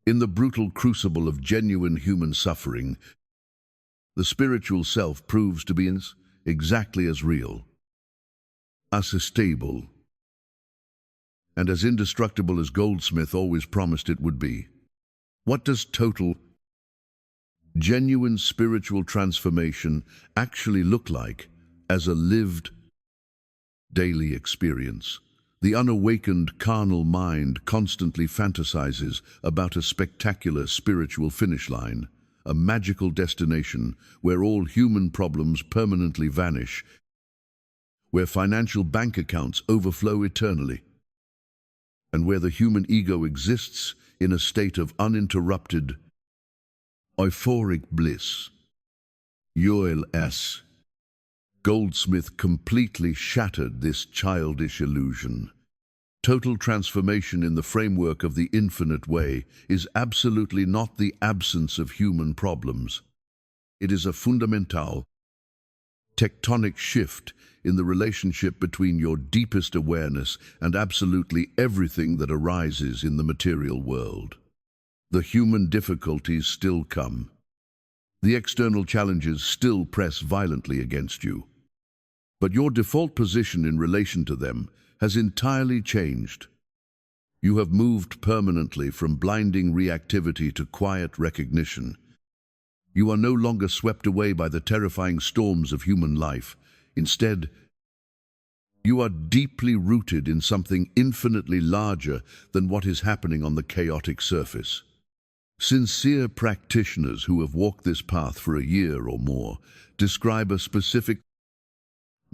In the brutal crucible of genuine human suffering, the spiritual self proves to be exactly as real, as stable, and as indestructible as Goldsmith always promised it would be. What does total, genuine spiritual transformation actually look like as a lived, daily experience? The unawakened carnal mind constantly fantasizes about a spectacular spiritual finish line, a magical destination where all human problems permanently vanish, where financial bank accounts overflow eternally, and where the human ego exists in a state of uninterrupted, euphoric bliss. Wholeness. Goldsmith completely shattered this childish illusion. Total transformation in the framework of the infinite way is absolutely not the absence of human problems. It is a fundamental, tectonic shift in the relationship between your deepest awareness and absolutely everything that arises in the material world. The human difficulties still come. The external challenges still press violently against you. But your default position in relation to them has entirely changed. You have moved permanently from blinding reactivity to quiet recognition. You are no longer swept away by the terrifying storms of human life. Instead, you are deeply rooted in something infinitely larger than what is happening on the chaotic surface. Sincere practitioners who have walked this path for a year or more describe a specific,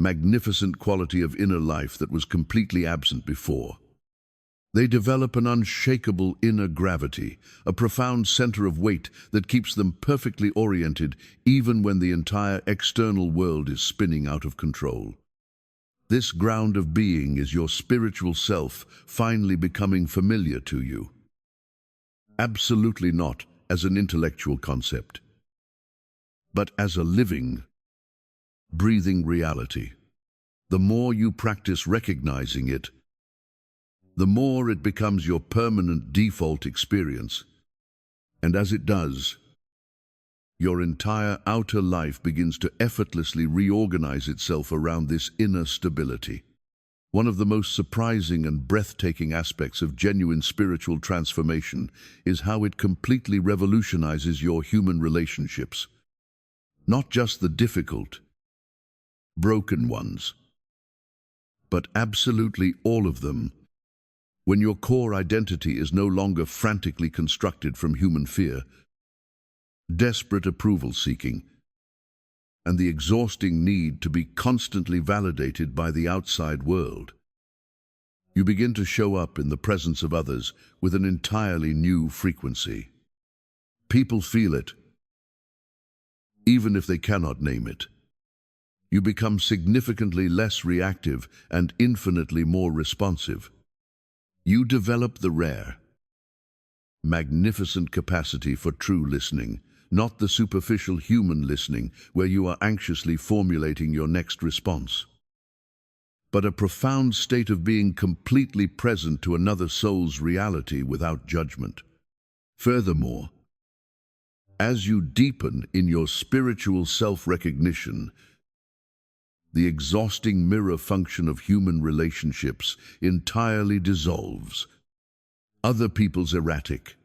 magnificent quality of inner life that was completely absent before. They develop an unshakable inner gravity, a profound center of weight that keeps them perfectly oriented even when the entire external world is spinning out of control. This ground of being is your spiritual self finally becoming familiar to you. Absolutely not as an intellectual concept, but as a living, breathing reality. The more you practice recognizing it, the more it becomes your permanent default experience. And as it does, your entire outer life begins to effortlessly reorganize itself around this inner stability. One of the most surprising and breathtaking aspects of genuine spiritual transformation is how it completely revolutionizes your human relationships. Not just the difficult, broken ones, but absolutely all of them. When your core identity is no longer frantically constructed from human fear, desperate approval seeking, and the exhausting need to be constantly validated by the outside world, you begin to show up in the presence of others with an entirely new frequency. People feel it, even if they cannot name it. You become significantly less reactive and infinitely more responsive. You develop the rare, magnificent capacity for true listening, not the superficial human listening where you are anxiously formulating your next response, but a profound state of being completely present to another soul's reality without judgment. Furthermore, as you deepen in your spiritual self-recognition, the exhausting mirror function of human relationships entirely dissolves. Other people's erratic,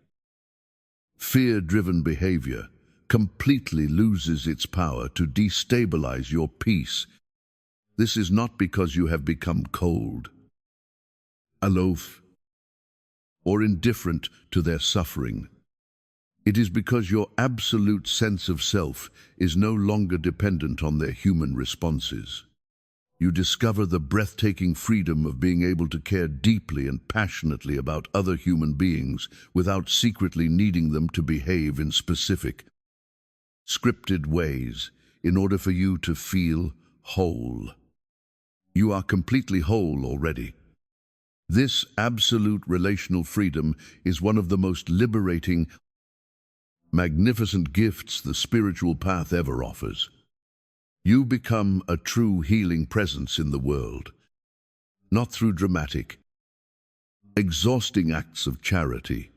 fear-driven behavior completely loses its power to destabilize your peace. This is not because you have become cold, aloof, or indifferent to their suffering. It is because your absolute sense of self is no longer dependent on their human responses. You discover the breathtaking freedom of being able to care deeply and passionately about other human beings without secretly needing them to behave in specific, scripted ways in order for you to feel whole. You are completely whole already. This absolute relational freedom is one of the most liberating, magnificent gifts the spiritual path ever offers. You become a true healing presence in the world, not through dramatic, exhausting acts of charity,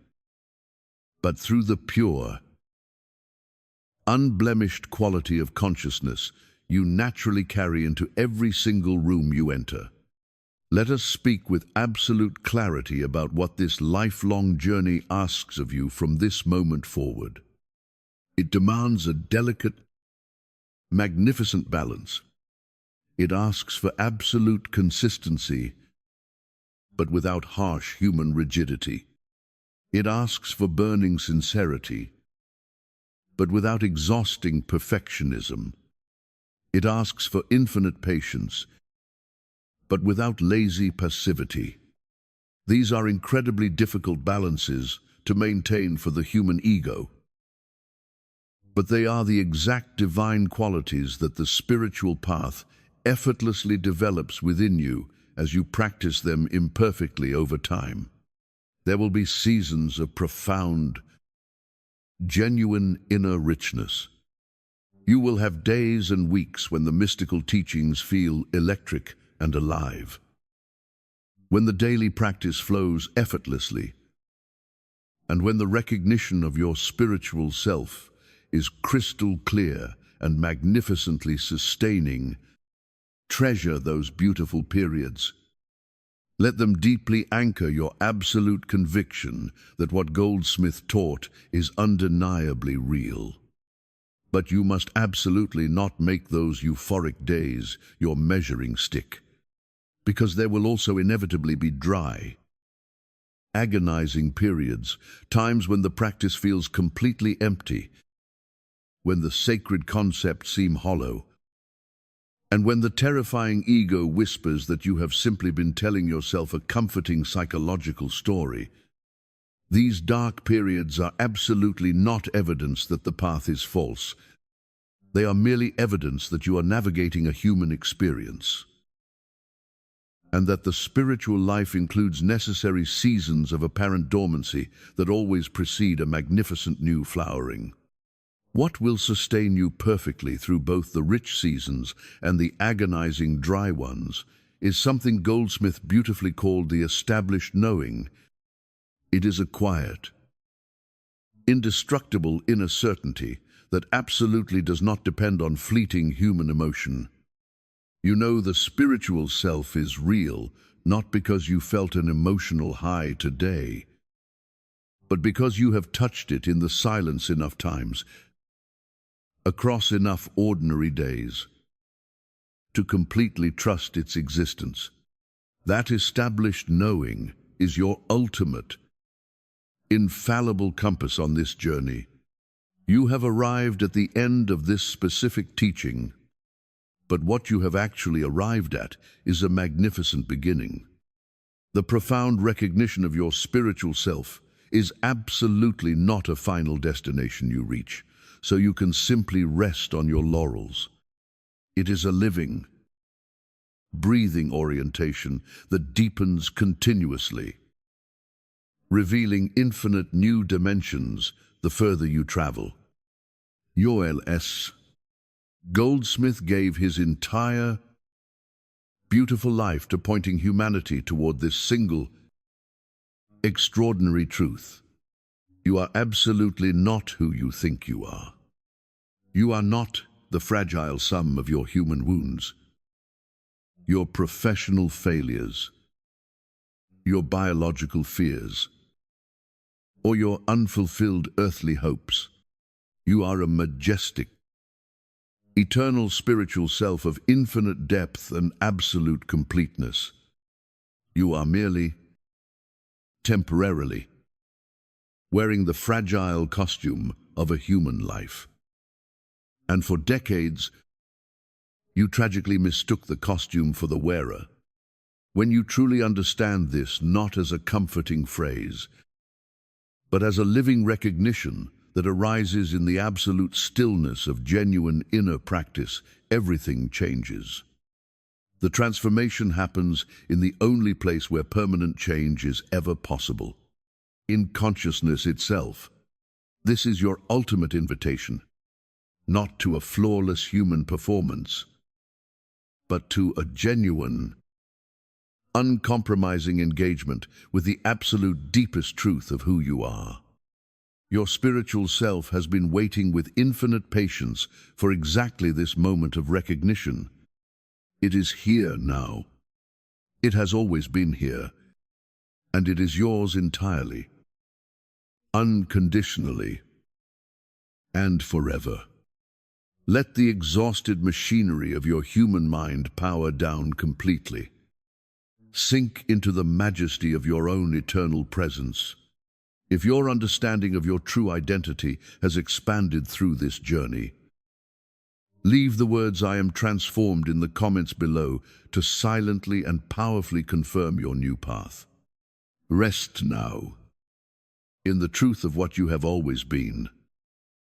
but through the pure, unblemished quality of consciousness you naturally carry into every single room you enter. Let us speak with absolute clarity about what this lifelong journey asks of you from this moment forward. It demands a delicate, magnificent balance. It asks for absolute consistency, but without harsh human rigidity. It asks for burning sincerity, but without exhausting perfectionism. It asks for infinite patience, but without lazy passivity. These are incredibly difficult balances to maintain for the human ego, but they are the exact divine qualities that the spiritual path effortlessly develops within you as you practice them imperfectly over time. There will be seasons of profound, genuine inner richness. You will have days and weeks when the mystical teachings feel electric and alive, when the daily practice flows effortlessly, and when the recognition of your spiritual self is crystal clear and magnificently sustaining. Treasure those beautiful periods. Let them deeply anchor your absolute conviction that what Goldsmith taught is undeniably real. But you must absolutely not make those euphoric days your measuring stick, because there will also inevitably be dry, agonizing periods, times when the practice feels completely empty, when the sacred concepts seem hollow, and when the terrifying ego whispers that you have simply been telling yourself a comforting psychological story. These dark periods are absolutely not evidence that the path is false. They are merely evidence that you are navigating a human experience, and that the spiritual life includes necessary seasons of apparent dormancy that always precede a magnificent new flowering. What will sustain you perfectly through both the rich seasons and the agonizing dry ones is something Goldsmith beautifully called the established knowing. It is a quiet, indestructible inner certainty that absolutely does not depend on fleeting human emotion. You know the spiritual self is real, not because you felt an emotional high today, but because you have touched it in the silence enough times, across enough ordinary days, to completely trust its existence. That established knowing is your ultimate, infallible compass on this journey. You have arrived at the end of this specific teaching, but what you have actually arrived at is a magnificent beginning. The profound recognition of your spiritual self is absolutely not a final destination you reach, so you can simply rest on your laurels. It is a living, breathing orientation that deepens continuously, revealing infinite new dimensions the further you travel. Goldsmith gave his entire, beautiful life to pointing humanity toward this single, extraordinary truth. You are absolutely not who you think you are. You are not the fragile sum of your human wounds, your professional failures, your biological fears, or your unfulfilled earthly hopes. You are a majestic, eternal spiritual self of infinite depth and absolute completeness. You are merely, temporarily, wearing the fragile costume of a human life. And for decades, you tragically mistook the costume for the wearer. When you truly understand this, not as a comforting phrase, but as a living recognition that arises in the absolute stillness of genuine inner practice, everything changes. The transformation happens in the only place where permanent change is ever possible, in consciousness itself. This is your ultimate invitation. not to a flawless human performance, but to a genuine, uncompromising engagement with the absolute deepest truth of who you are. Your spiritual self has been waiting with infinite patience for exactly this moment of recognition. It is here now. It has always been here, and it is yours entirely, unconditionally, and forever. Let the exhausted machinery of your human mind power down completely. Sink into the majesty of your own eternal presence. If your understanding of your true identity has expanded through this journey, leave the words "I am transformed" in the comments below to silently and powerfully confirm your new path. Rest now in the truth of what you have always been.